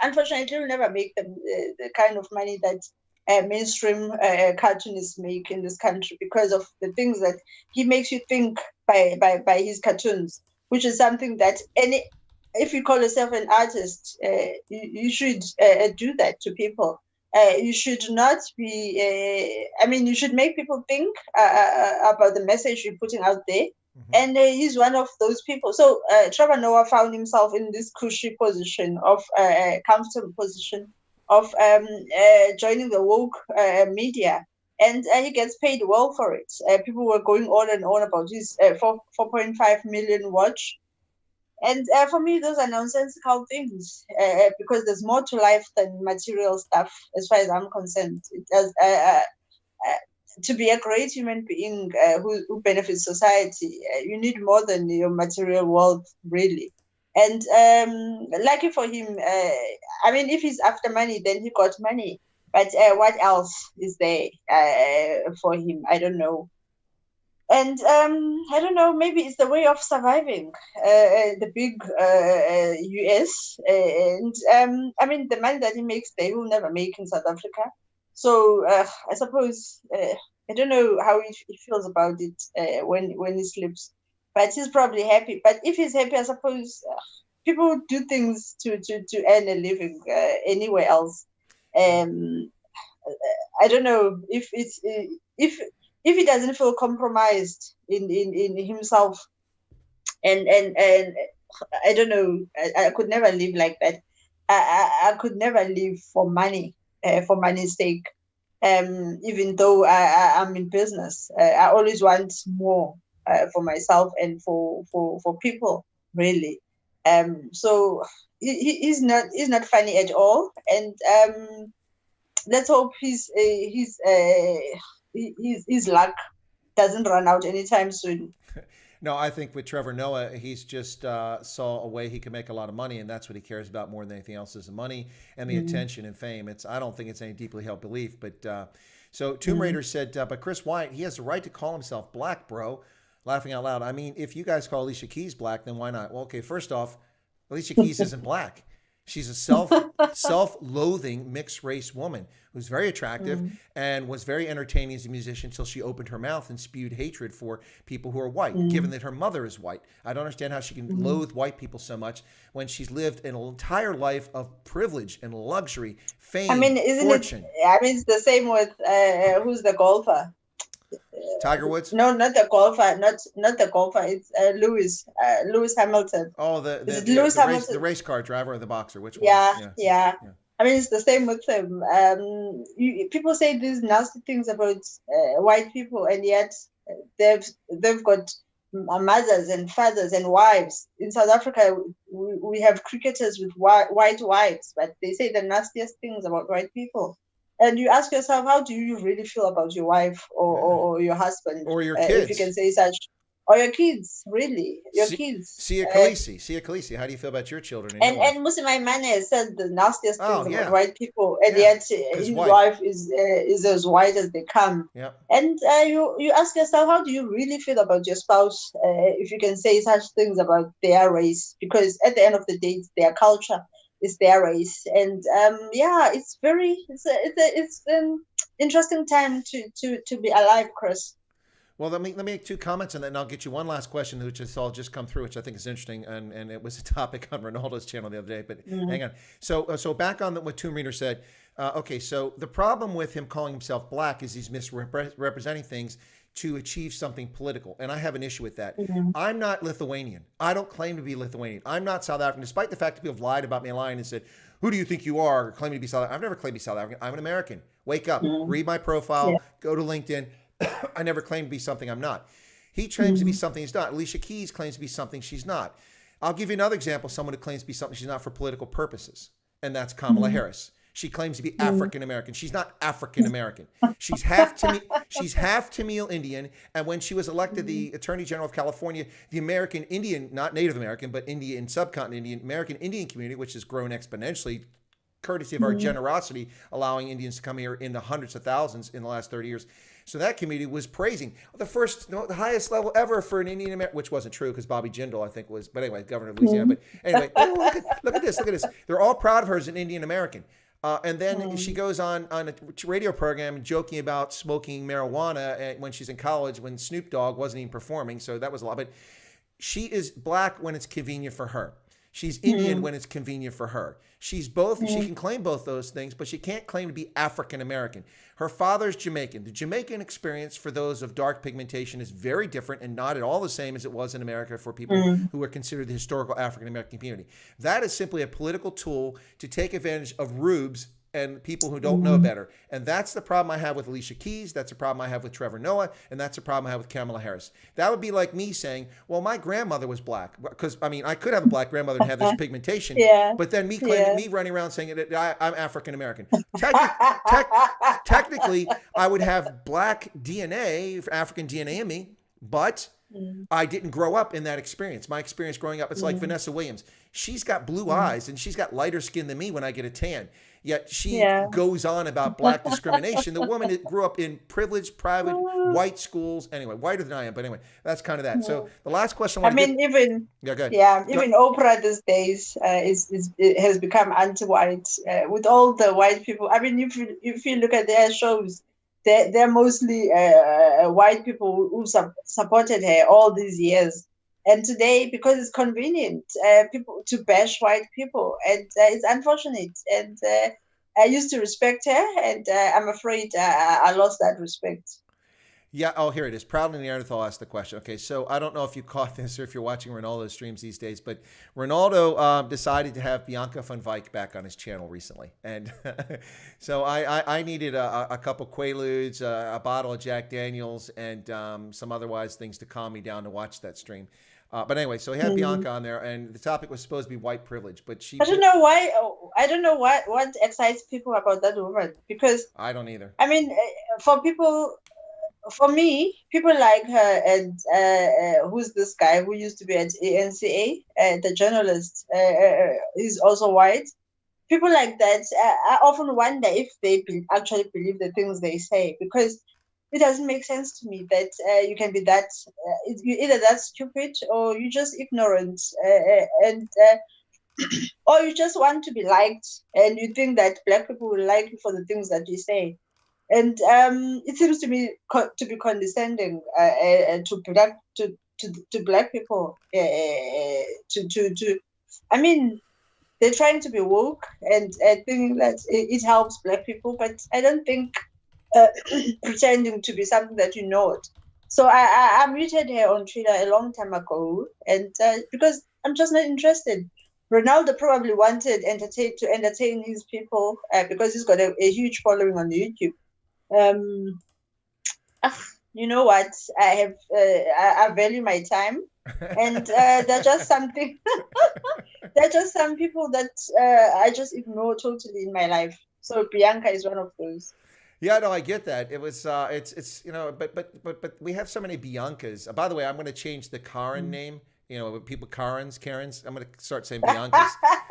S15: unfortunately, will never make the kind of money that mainstream cartoonists make in this country because of the things that he makes you think by his cartoons, which is something that if you call yourself an artist, you should do that to people. You should not be, you should make people think about the message you're putting out there. And he's one of those people. So Trevor Noah found himself in this cushy position of comfortable position of joining the woke media. And he gets paid well for it. People were going on and on about his 4.5 million watch. And for me, those are nonsensical things because there's more to life than material stuff, as far as I'm concerned. It does, to be a great human being who benefits society, you need more than your material wealth, really. And lucky for him, if he's after money, then he got money. But what else is there for him? I don't know. And I don't know, maybe it's the way of surviving the big US. And the money that he makes, they will never make in South Africa. So I suppose, I don't know how he feels about it when he sleeps. But he's probably happy. But if he's happy, I suppose people do things to earn a living anywhere else. I don't know if it's if he doesn't feel compromised in himself, and I don't know, I could never live like that. I could never live for money, for money's sake. Even though I'm in business, I always want more for myself and for people, really. So he's not funny at all, and let's hope his luck doesn't run out anytime soon.
S14: No, I think with Trevor Noah, he's just saw a way he can make a lot of money, and that's what he cares about more than anything else is the money and the attention and fame. I don't think it's any deeply held belief. But so Tomb Raider said, but Chris White, he has the right to call himself black, bro. Laughing out loud. I mean, if you guys call Alicia Keys black, then why not? Well, okay, first off, Alicia Keys isn't black. She's a self-loathing mixed race woman who's very attractive and was very entertaining as a musician until she opened her mouth and spewed hatred for people who are white, given that her mother is white. I don't understand how she can loathe white people so much when she's lived an entire life of privilege and luxury, fame, fortune.
S15: It's the same with who's the golfer?
S14: Tiger Woods?
S15: No, not the golfer. Not the golfer. It's Lewis Hamilton.
S14: Oh, the race car driver or the boxer? Which one?
S15: Yeah. It's the same with him. People say these nasty things about white people, and yet they've got mothers and fathers and wives. In South Africa, we have cricketers with white wives, but they say the nastiest things about white people. And you ask yourself, how do you really feel about your wife or your husband?
S14: Or your kids.
S15: If you can say such. Or your kids, really. Your kids.
S14: Sia Khaleesi, how do you feel about your children?
S15: And Musi Maimane says the nastiest things about white people, and yet his wife is as white as they come.
S14: Yeah.
S15: And you ask yourself, how do you really feel about your spouse if you can say such things about their race? Because at the end of the day, it's their culture. It's their race, and it's an interesting time to be alive, Chris.
S14: Well, let me make two comments, and then I'll get you one last question, which I saw just come through, which I think is interesting, and it was a topic on Ronaldo's channel the other day. But hang on. So back on what Tomb Raider said. Okay, so the problem with him calling himself black is he's misrepresenting things to achieve something political. And I have an issue with that. I'm not Lithuanian. I don't claim to be Lithuanian. I'm not South African, despite the fact that people have lied about me online and said, who do you think you are, claiming to be South African? I've never claimed to be South African. I'm an American. Wake up. Read my profile. Go to LinkedIn. I never claimed to be something I'm not. He claims to be something he's not. Alicia Keys claims to be something she's not. I'll give you another example of someone who claims to be something she's not for political purposes, and that's Kamala Harris. She claims to be African American. She's not African American. She's half Tamil Indian. And when she was elected the Attorney General of California, the American Indian, not Native American, but Indian, subcontinent Indian, American Indian community, which has grown exponentially courtesy of our generosity, allowing Indians to come here in the hundreds of thousands in the last 30 years. So that community was praising the highest level ever for an Indian American, which wasn't true because Bobby Jindal, I think, was, but anyway, governor of Louisiana. But anyway, look at this. They're all proud of her as an Indian American. And then she goes on a radio program joking about smoking marijuana when she's in college, when Snoop Dogg wasn't even performing. So that was a lot. But she is black when it's convenient for her. She's Indian when it's convenient for her. She's both. She can claim both those things, but she can't claim to be African American. Her father's Jamaican. The Jamaican experience for those of dark pigmentation is very different and not at all the same as it was in America for people who are considered the historical African American community. That is simply a political tool to take advantage of rubes and people who don't know better. And that's the problem I have with Alicia Keys. That's the problem I have with Trevor Noah. And that's the problem I have with Kamala Harris. That would be like me saying, well, my grandmother was black. Because, I mean, I could have a black grandmother and have this pigmentation. But then me running around saying that I'm African American. Technically, I would have black DNA, African DNA in me, but I didn't grow up in that experience. My experience growing up, it's like Vanessa Williams. She's got blue eyes and she's got lighter skin than me when I get a tan. Yet she goes on about black discrimination. The woman that grew up in privileged, private, white schools. Anyway, whiter than I am. But anyway, that's kind of that. So the last question.
S15: Even Oprah these days has become anti-white with all the white people. I mean, if you look at their shows, they're mostly white people who supported her all these years. And today, because it's convenient, people to bash white people, and it's unfortunate. And I used to respect her, and I'm afraid I lost that respect.
S14: Yeah. Oh, here it is. Proudly Neanderthal asked the question. Okay, so I don't know if you caught this or if you're watching Ronaldo's streams these days, but Ronaldo decided to have Bianca van Wyk back on his channel recently, and so I needed a couple Quaaludes, a bottle of Jack Daniels, and some otherwise things to calm me down to watch that stream. But anyway, so he had Bianca on there, and the topic was supposed to be white privilege, but she.
S15: I don't know why. I don't know what excites people about that woman, because
S14: I don't either.
S15: I mean, for me, people like her, and who's this guy who used to be at ANCA, the journalist, is also white. People like that, I often wonder if they actually believe the things they say, because it doesn't make sense to me that you can be that, you're either that stupid or you're just ignorant, or you just want to be liked, and you think that black people will like you for the things that you say. And it seems to me to be condescending to black people. I mean, they're trying to be woke and thinking that it helps black people, but I don't think pretending to be something that you're not. So I muted her on Twitter a long time ago, and because I'm just not interested. Ronaldo probably wanted to entertain his people because he's got a huge following on YouTube. You know what? I value my time, and there's just something. There's just some people that I just ignore totally in my life. So Bianca is one of those.
S14: Yeah, no, I get that. It was, it's but we have so many Biancas. By the way, I'm going to change the Karen name. You know, people Karens. I'm going to start saying Biancas.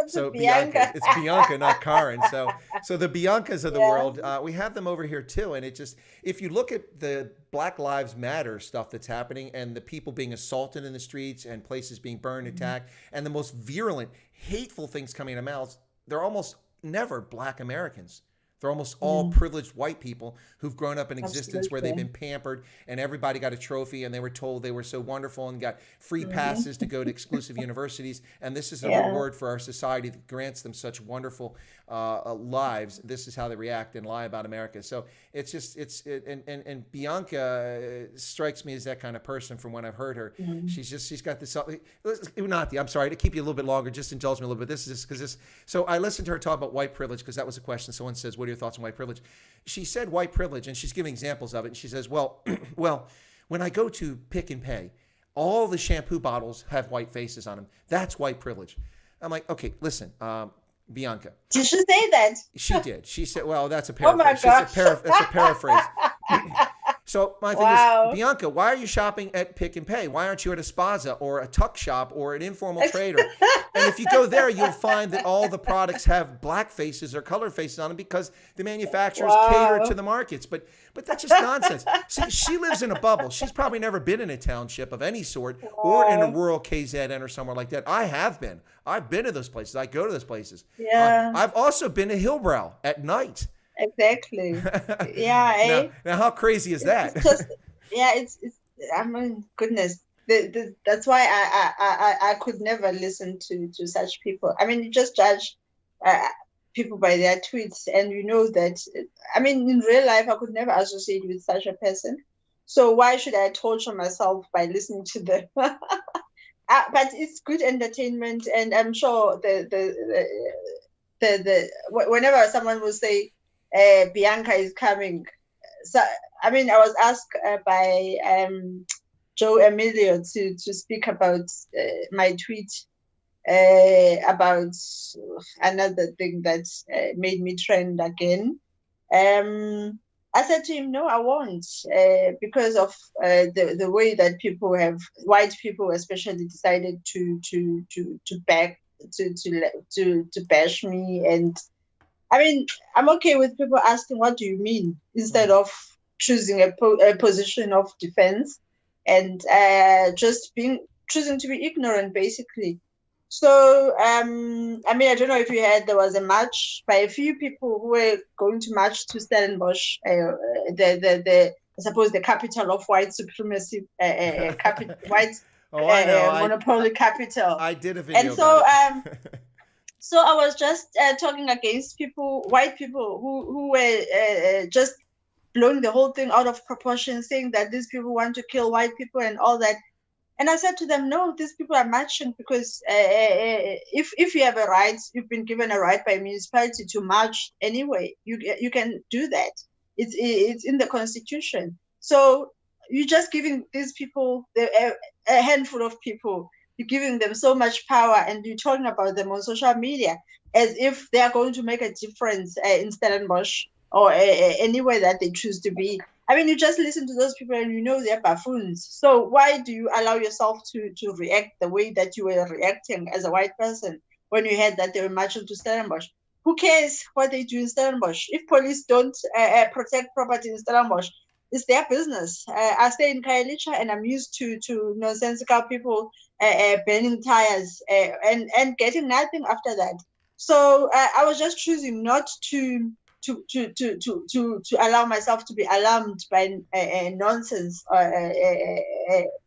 S14: So Bianca, it's Bianca, not Karen. So the Biancas of the world, we have them over here too. And it just, if you look at the Black Lives Matter stuff that's happening, and the people being assaulted in the streets, and places being burned, attacked, and the most virulent, hateful things coming out of mouths, they're almost never Black Americans. They're almost all privileged white people who've grown up in existence where they've been pampered, and everybody got a trophy, and they were told they were so wonderful and got free passes to go to exclusive universities. And this is a reward for our society that grants them such wonderful lives. This is how they react and lie about America. So it's just, and Bianca strikes me as that kind of person from when I've heard her. She's got this, Unathi, I'm sorry to keep you a little bit longer, just indulge me a little bit. This is because this, so I listened to her talk about white privilege, because that was a question. Someone says, what are your thoughts on white privilege? She said white privilege, and she's giving examples of it. And she says, well, when I go to Pick and Pay, all the shampoo bottles have white faces on them. That's white privilege. I'm like, okay, listen, Bianca.
S15: Did she say that?
S14: She did. She said, well, that's a paraphrase. Oh my gosh. That's a paraphrase. So my thing
S15: Wow.
S14: is, Bianca, why are you shopping at Pick and Pay? Why aren't you at a Spaza or a tuck shop or an informal trader? And if you go there, you'll find that all the products have black faces or color faces on them because the manufacturers cater to the markets. But that's just nonsense. See, she lives in a bubble. She's probably never been in a township of any sort or in a rural KZN or somewhere like that. I have been. I've been to those places. I go to those places.
S15: Yeah.
S14: I've also been to Hillbrow at night.
S15: Exactly. Yeah.
S14: Now, how crazy is that?
S15: It's just, yeah, it's I mean, goodness. That's why I could never listen to such people. I mean, you just judge people by their tweets, and you know that. I mean, in real life, I could never associate with such a person. So why should I torture myself by listening to them? But it's good entertainment, and I'm sure whenever someone will say Bianca is coming. So I mean, I was asked by Joe Emilio to speak about my tweet about another thing that made me trend again. I said to him, no, I won't, because of the way that white people especially, decided to bash me. And I mean, I'm okay with people asking, what do you mean, instead of choosing a position of defense and choosing to be ignorant, basically. So, I mean, I don't know if you heard, there was a march by a few people who were going to march to Stellenbosch, I suppose the capital of white supremacy, white monopoly capital.
S14: I did a video.
S15: And so, so I was just talking against white people who were just blowing the whole thing out of proportion, saying that these people want to kill white people and all that. And I said to them, no, these people are marching because if you have a right, you've been given a right by municipality to march anyway. You can do that. It's in the Constitution. So you're just giving these people, a handful of people, you're giving them so much power, and you're talking about them on social media as if they are going to make a difference in Stellenbosch or anywhere that they choose to be. I mean, you just listen to those people and you know they're buffoons. So why do you allow yourself to react the way that you were reacting as a white person when you heard that they were marching to Stellenbosch? Who cares what they do in Stellenbosch? If police don't protect property in Stellenbosch, it's their business. I stay in Khayelitsha and I'm used to nonsensical people burning tires and getting nothing after that. So I was just choosing not to allow myself to be alarmed by nonsense.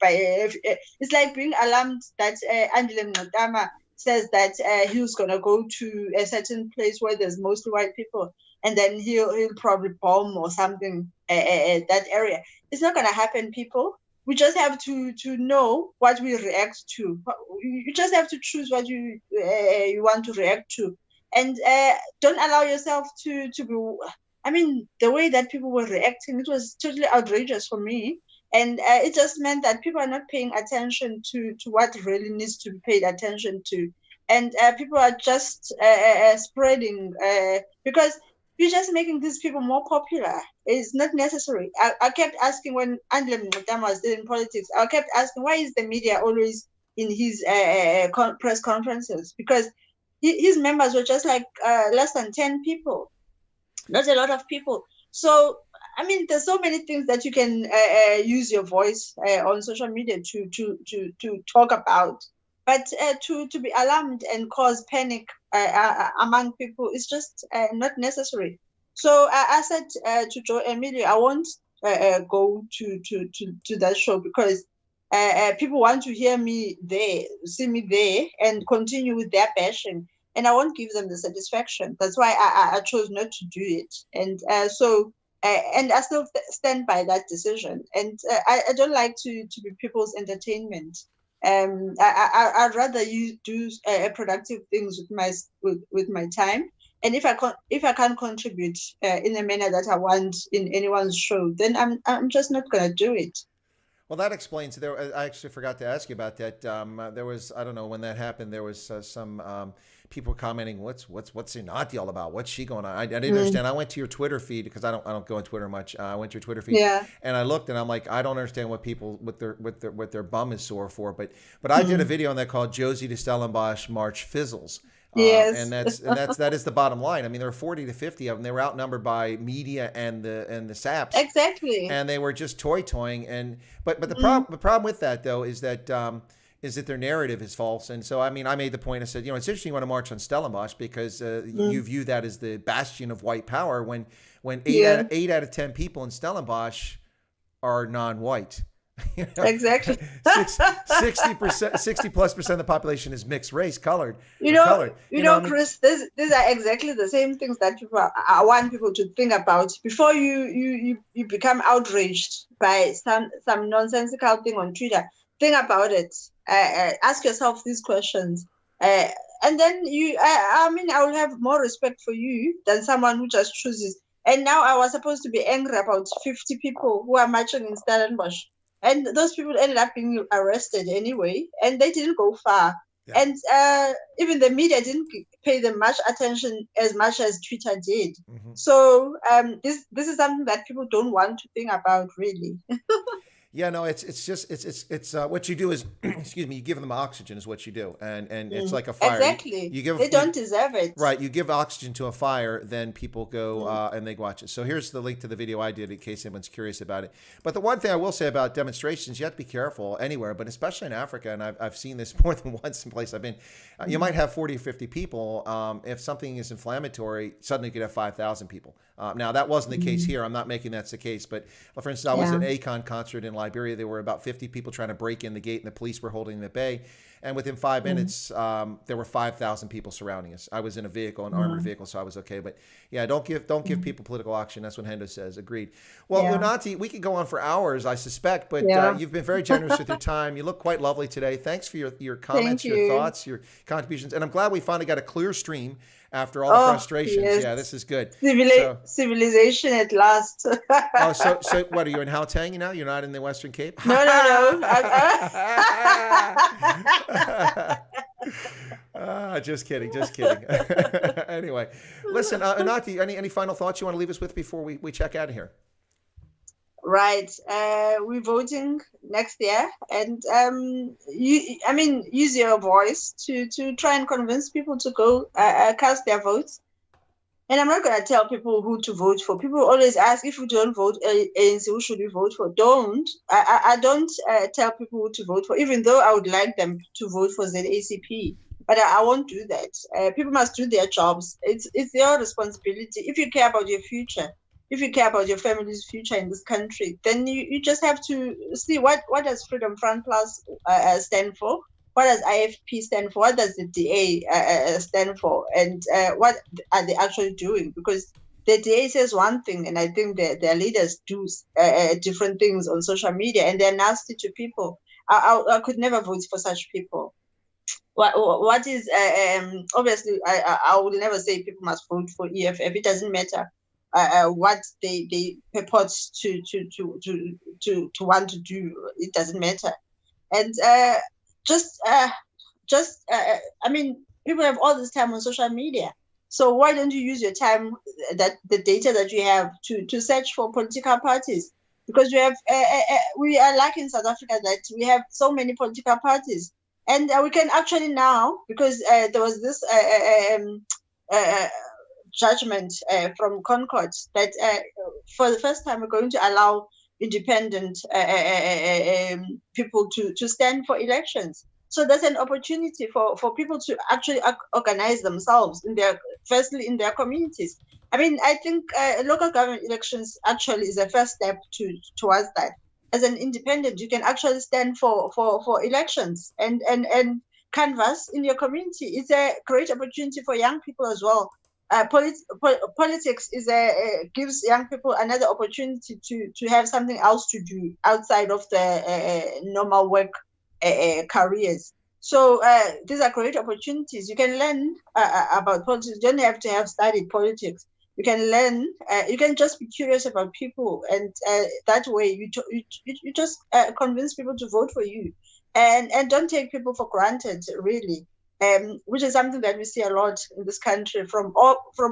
S15: It's like being alarmed that Andile Mngxitama says that he was going to go to a certain place where there's mostly white people, and then he'll probably bomb or something that area. It's not going to happen, people. We just have to know what we react to. You just have to choose what you want to react to. And don't allow yourself to be. I mean, the way that people were reacting, it was totally outrageous for me. And it just meant that people are not paying attention to what really needs to be paid attention to. And people are just spreading, because you're just making these people more popular. It's not necessary. I kept asking when Andile Mngxitama was doing politics, I kept asking, why is the media always in his press conferences? Because his members were just like less than 10 people, not a lot of people. So, I mean, there's so many things that you can use your voice on social media to talk about. But to be alarmed and cause panic among people is just not necessary. So I said to Joe Emilio, I won't go to that show because people want to hear me there, see me there, and continue with their passion. And I won't give them the satisfaction. That's why I chose not to do it. And and I still stand by that decision. And I don't like to be people's entertainment. I'd rather you do productive things with my time. And if I can't contribute in a manner that I want in anyone's show, then I'm just not going to do it.
S14: Well, that explains. I actually forgot to ask you about that. There was, I don't know when that happened. There was some people were commenting, what's Unathi all about? What's she going on? I didn't understand. I went to your Twitter feed because I don't go on Twitter much. I went to your Twitter feed, and I looked, and I'm like, I don't understand what people what their bum is sore for. But I did a video on that called Josie to Stellenbosch March Fizzles.
S15: Yes,
S14: and that is the bottom line. I mean, there were 40 to 50 of them. They were outnumbered by media and the SAPs.
S15: Exactly.
S14: And they were just toying. But the problem with that though is that their narrative is false. And so, I mean, I made the point. I said, it's interesting you want to march on Stellenbosch because you view that as the bastion of white power when eight out of 10 people in Stellenbosch are non-white.
S15: Exactly.
S14: 60% of the population is mixed race, colored.
S15: Chris, these are exactly the same things that I want people to think about before you become outraged by some nonsensical thing on Twitter. Think about it. Ask yourself these questions, and then I will have more respect for you than someone who just chooses. And now I was supposed to be angry about 50 people who are marching in Stellenbosch. And those people ended up being arrested anyway, and they didn't go far. Yeah. And even the media didn't pay them much attention as much as Twitter did. Mm-hmm. So this is something that people don't want to think about, really.
S14: Yeah, no, it's what you do is, excuse me, you give them oxygen is what you do, and it's like a fire.
S15: Exactly. They don't deserve it.
S14: Right. You give oxygen to a fire, then people go and they watch it. So here's the link to the video I did in case anyone's curious about it. But the one thing I will say about demonstrations, you have to be careful anywhere, but especially in Africa, and I've seen this more than once in place I've been. You might have 40 or 50 people. If something is inflammatory, suddenly you could have 5,000 people. Now that wasn't the case here. I'm not making that's the case, but for instance, I was at an Akon concert in Liberia. There were about 50 people trying to break in the gate, and the police were holding them at bay. And within 5 minutes, there were 5,000 people surrounding us. I was in a vehicle, an armored vehicle, so I was okay. But yeah, don't give people political oxygen. That's what Hendo says. Agreed. Well, Unathi, we could go on for hours, I suspect, but you've been very generous with your time. You look quite lovely today. Thanks for your comments, your thoughts, your contributions, and I'm glad we finally got a clear stream after all the frustrations. Yes. Yeah, this is good.
S15: Civilization at last.
S14: So what, are you in Gauteng now? You're not in the Western Cape?
S15: No.
S14: Just kidding. Anyway, listen, Unathi, any final thoughts you want to leave us with before we check out of here?
S15: Right. We're voting next year, and use your voice to try and convince people to go cast their votes. And I'm not going to tell people who to vote for. People always ask, if we don't vote ANC, who should we vote for? I don't tell people who to vote for, even though I would like them to vote for ZACP. But I won't do that. People must do their jobs. It's their responsibility. If you care about your future, if you care about your family's future in this country, then you just have to see what does Freedom Front Plus stand for? What does IFP stand for? What does the DA stand for? And what are they actually doing? Because the DA says one thing, and I think their leaders do different things on social media, and they're nasty to people. I could never vote for such people. What is obviously I will never say people must vote for EFF. It doesn't matter what they purport to want to do. It doesn't matter. And people have all this time on social media. So why don't you use your time, that the data that you have, to search for political parties? Because we are lucky in South Africa that we have so many political parties. And we can actually now, because there was this judgment from Concord that for the first time we're going to allow independent people to stand for elections. So there's an opportunity for people to actually organize themselves firstly in their communities. I mean, I think local government elections actually is a first step towards that. As an independent, you can actually stand for elections and canvass in your community. It's a great opportunity for young people as well. Politics gives young people another opportunity to have something else to do outside of the normal work careers. So these are great opportunities. You can learn about politics. You don't have to have studied politics. You can learn. You can just be curious about people, and that way you just convince people to vote for you, and don't take people for granted. Really, which is something that we see a lot in this country from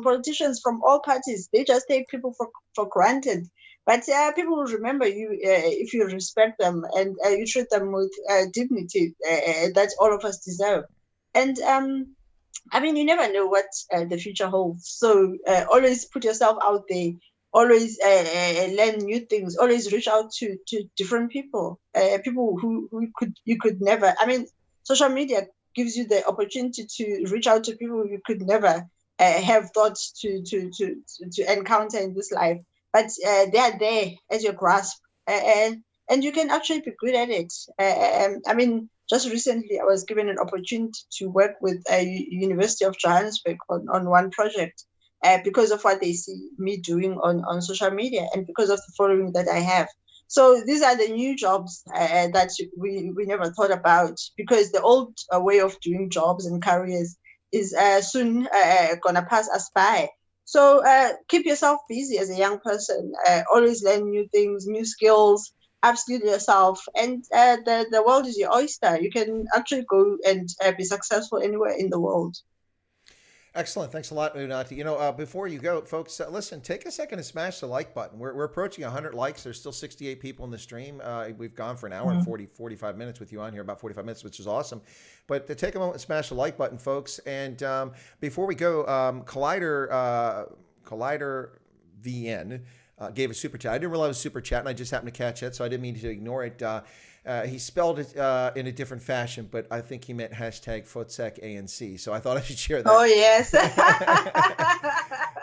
S15: politicians from all parties. They just take people for granted. But people will remember you if you respect them and you treat them with dignity that all of us deserve. And I mean, you never know what the future holds. So always put yourself out there. Always learn new things. Always reach out to different people. People who you could never. I mean, social media gives you the opportunity to reach out to people you could never have thought to encounter in this life. But they are there at your grasp, and you can actually be good at it. I mean, just recently I was given an opportunity to work with a University of Johannesburg on one project because of what they see me doing on social media and because of the following that I have. So these are the new jobs that we never thought about, because the old way of doing jobs and careers is soon gonna pass us by. So keep yourself busy as a young person. Always learn new things, new skills, upskill yourself, and the world is your oyster. You can actually go and be successful anywhere in the world.
S14: Excellent. Thanks a lot, Unathi. You know, before you go, folks, listen, take a second to smash the like button. We're approaching 100 likes. There's still 68 people in the stream. We've gone for an hour and 45 minutes with you on here, about 45 minutes, which is awesome. But to take a moment and smash the like button, folks. And before we go, Collider VN gave a super chat. I didn't realize it was super chat, and I just happened to catch it, so I didn't mean to ignore it. He spelled it in a different fashion, but I think he meant hashtag Fotsec ANC. So I thought I should share that.
S15: Oh, yes.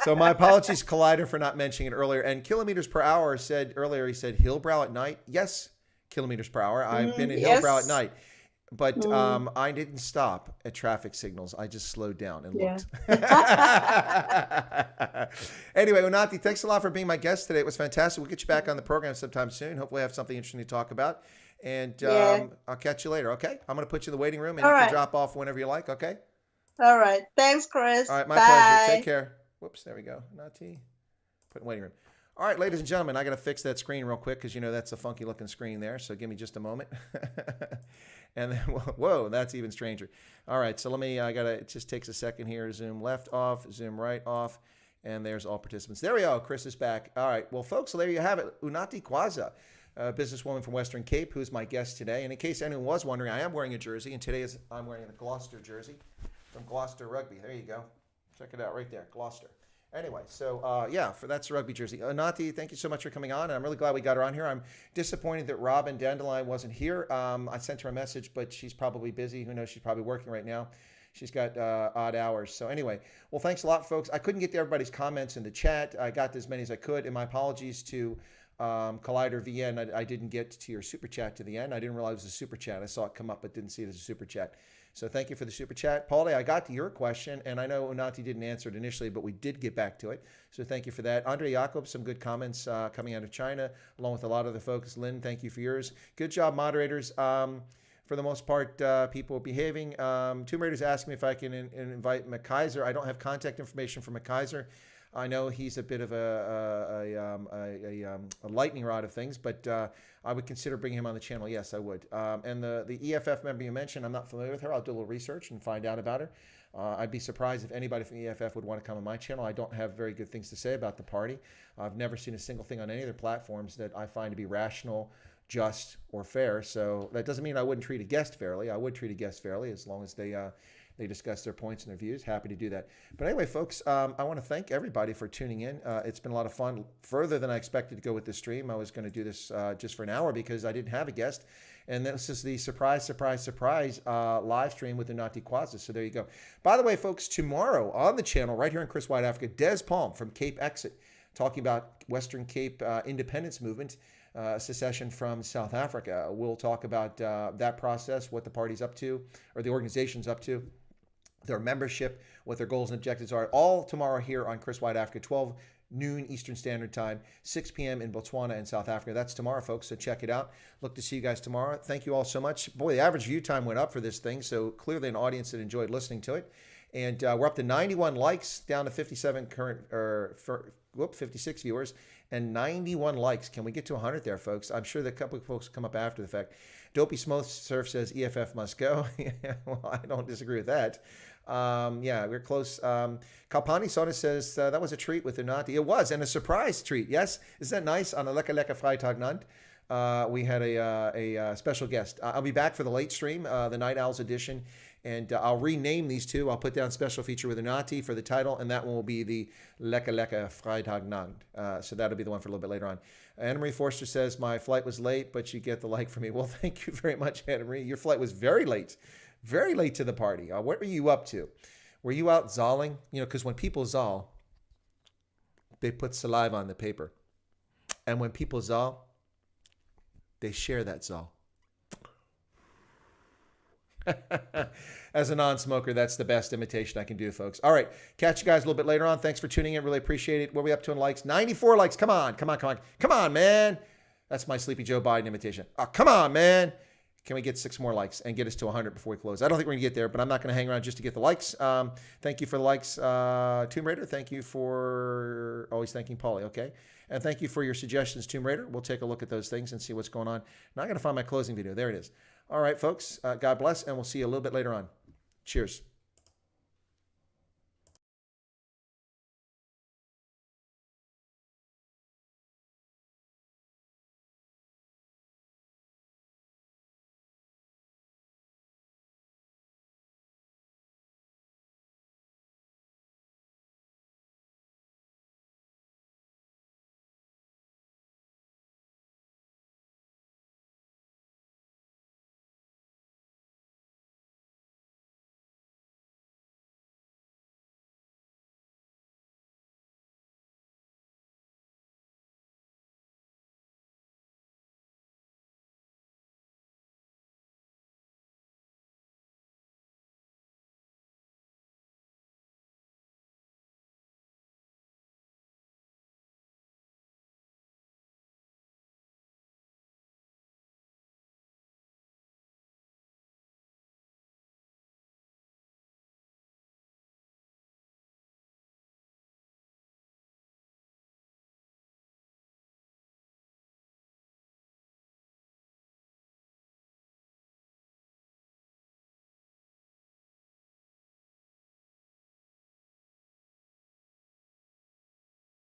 S14: So my apologies, Collider, for not mentioning it earlier. And kilometers per hour said earlier, he said Hillbrow at night. Yes, kilometers per hour. I've been in Hillbrow at night. But I didn't stop at traffic signals. I just slowed down and looked. Anyway, Unathi, thanks a lot for being my guest today. It was fantastic. We'll get you back on the program sometime soon. Hopefully have something interesting to talk about. And I'll catch you later, okay? I'm going to put you in the waiting room, and you can drop off whenever you like, okay?
S15: All right. Thanks, Chris.
S14: All right, my pleasure. Take care. Whoops, there we go. Unathi. Put in the waiting room. All right, ladies and gentlemen, I got to fix that screen real quick because, you know, that's a funky looking screen there. So give me just a moment. And then, whoa, that's even stranger. All right, so it just takes a second here. Zoom left off, zoom right off. And there's all participants. There we go. Chris is back. All right, well, folks, so there you have it. Unathi Kwza, a businesswoman from Western Cape, who's my guest today. And in case anyone was wondering, I am wearing a jersey, and today I'm wearing a Gloucester jersey from Gloucester Rugby. There you go. Check it out right there, Gloucester. Anyway, so that's a rugby jersey. Unathi, thank you so much for coming on, and I'm really glad we got her on here. I'm disappointed that Robin Dandelion wasn't here. I sent her a message, but she's probably busy. Who knows? She's probably working right now. She's got odd hours. So anyway, well, thanks a lot, folks. I couldn't get to everybody's comments in the chat. I got as many as I could, and my apologies to Collider VN. I didn't get to your super chat to the end. I didn't realize it was a super chat. I saw it come up, but didn't see it as a super chat. So thank you for the super chat. Paulie, I got to your question, and I know Unathi didn't answer it initially, but we did get back to it. So thank you for that. Andre Jacob, some good comments coming out of China, along with a lot of the folks. Lynn, thank you for yours. Good job, moderators. For the most part, people are behaving. Tomb Raiders asked me if I can invite McKaiser. I don't have contact information for McKaiser. I know he's a bit of a lightning rod of things, but I would consider bringing him on the channel. Yes, I would. And the EFF member you mentioned, I'm not familiar with her. I'll do a little research and find out about her. I'd be surprised if anybody from the EFF would want to come on my channel. I don't have very good things to say about the party. I've never seen a single thing on any of their platforms that I find to be rational, just, or fair. So that doesn't mean I wouldn't treat a guest fairly. I would treat a guest fairly as long as they discuss their points and their views. Happy to do that. But anyway, folks, I want to thank everybody for tuning in. It's been a lot of fun, further than I expected to go with this stream. I was going to do this just for an hour because I didn't have a guest. And this is the surprise live stream with Unathi Kwza. So there you go. By the way, folks, tomorrow on the channel, right here in Chris White Africa, Des Palm from Cape Exit, talking about Western Cape independence movement, secession from South Africa. We'll talk about that process, what the party's up to, or the organization's up to, their membership, what their goals and objectives are, all tomorrow here on Chris White Africa, 12 noon Eastern Standard Time, 6 p.m. in Botswana and South Africa. That's tomorrow, folks, so check it out. Look to see you guys tomorrow. Thank you all so much. Boy, the average view time went up for this thing, so clearly an audience that enjoyed listening to it. And we're up to 91 likes, down to 57 56 viewers, and 91 likes. Can we get to 100 there, folks? I'm sure that a couple of folks come up after the fact. Dopey Smoke Surf says EFF must go. Well, I don't disagree with that. Yeah, we're close. Kalpani Sona says that was a treat with Unathi. It was, and a surprise treat. Yes, isn't that nice? On a Leka Leka Freitagnand, we had a special guest. I'll be back for the late stream, the Night Owls edition, and I'll rename these two. I'll put down special feature with Unathi for the title, and that one will be the Leka Leka Freitagnand. So that'll be the one for a little bit later on. Anna Marie Forster says, my flight was late, but you get the like from me. Well, thank you very much, Anna Marie. Your flight was very late to the party. What were you up to? Were you out zolling? You know, because when people zol, they put saliva on the paper. And when people zol, they share that zol. As a non-smoker, that's the best imitation I can do, folks. All right. Catch you guys a little bit later on. Thanks for tuning in. Really appreciate it. What are we up to in likes? 94 likes. Come on, man. That's my Sleepy Joe Biden imitation. Oh, come on, man. Can we get 6 more likes and get us to 100 before we close? I don't think we're going to get there, but I'm not going to hang around just to get the likes. Thank you for the likes, Tomb Raider. Thank you for always thanking Paulie, okay? And thank you for your suggestions, Tomb Raider. We'll take a look at those things and see what's going on. Now I'm going to find my closing video. There it is. All right, folks. God bless, and we'll see you a little bit later on. Cheers.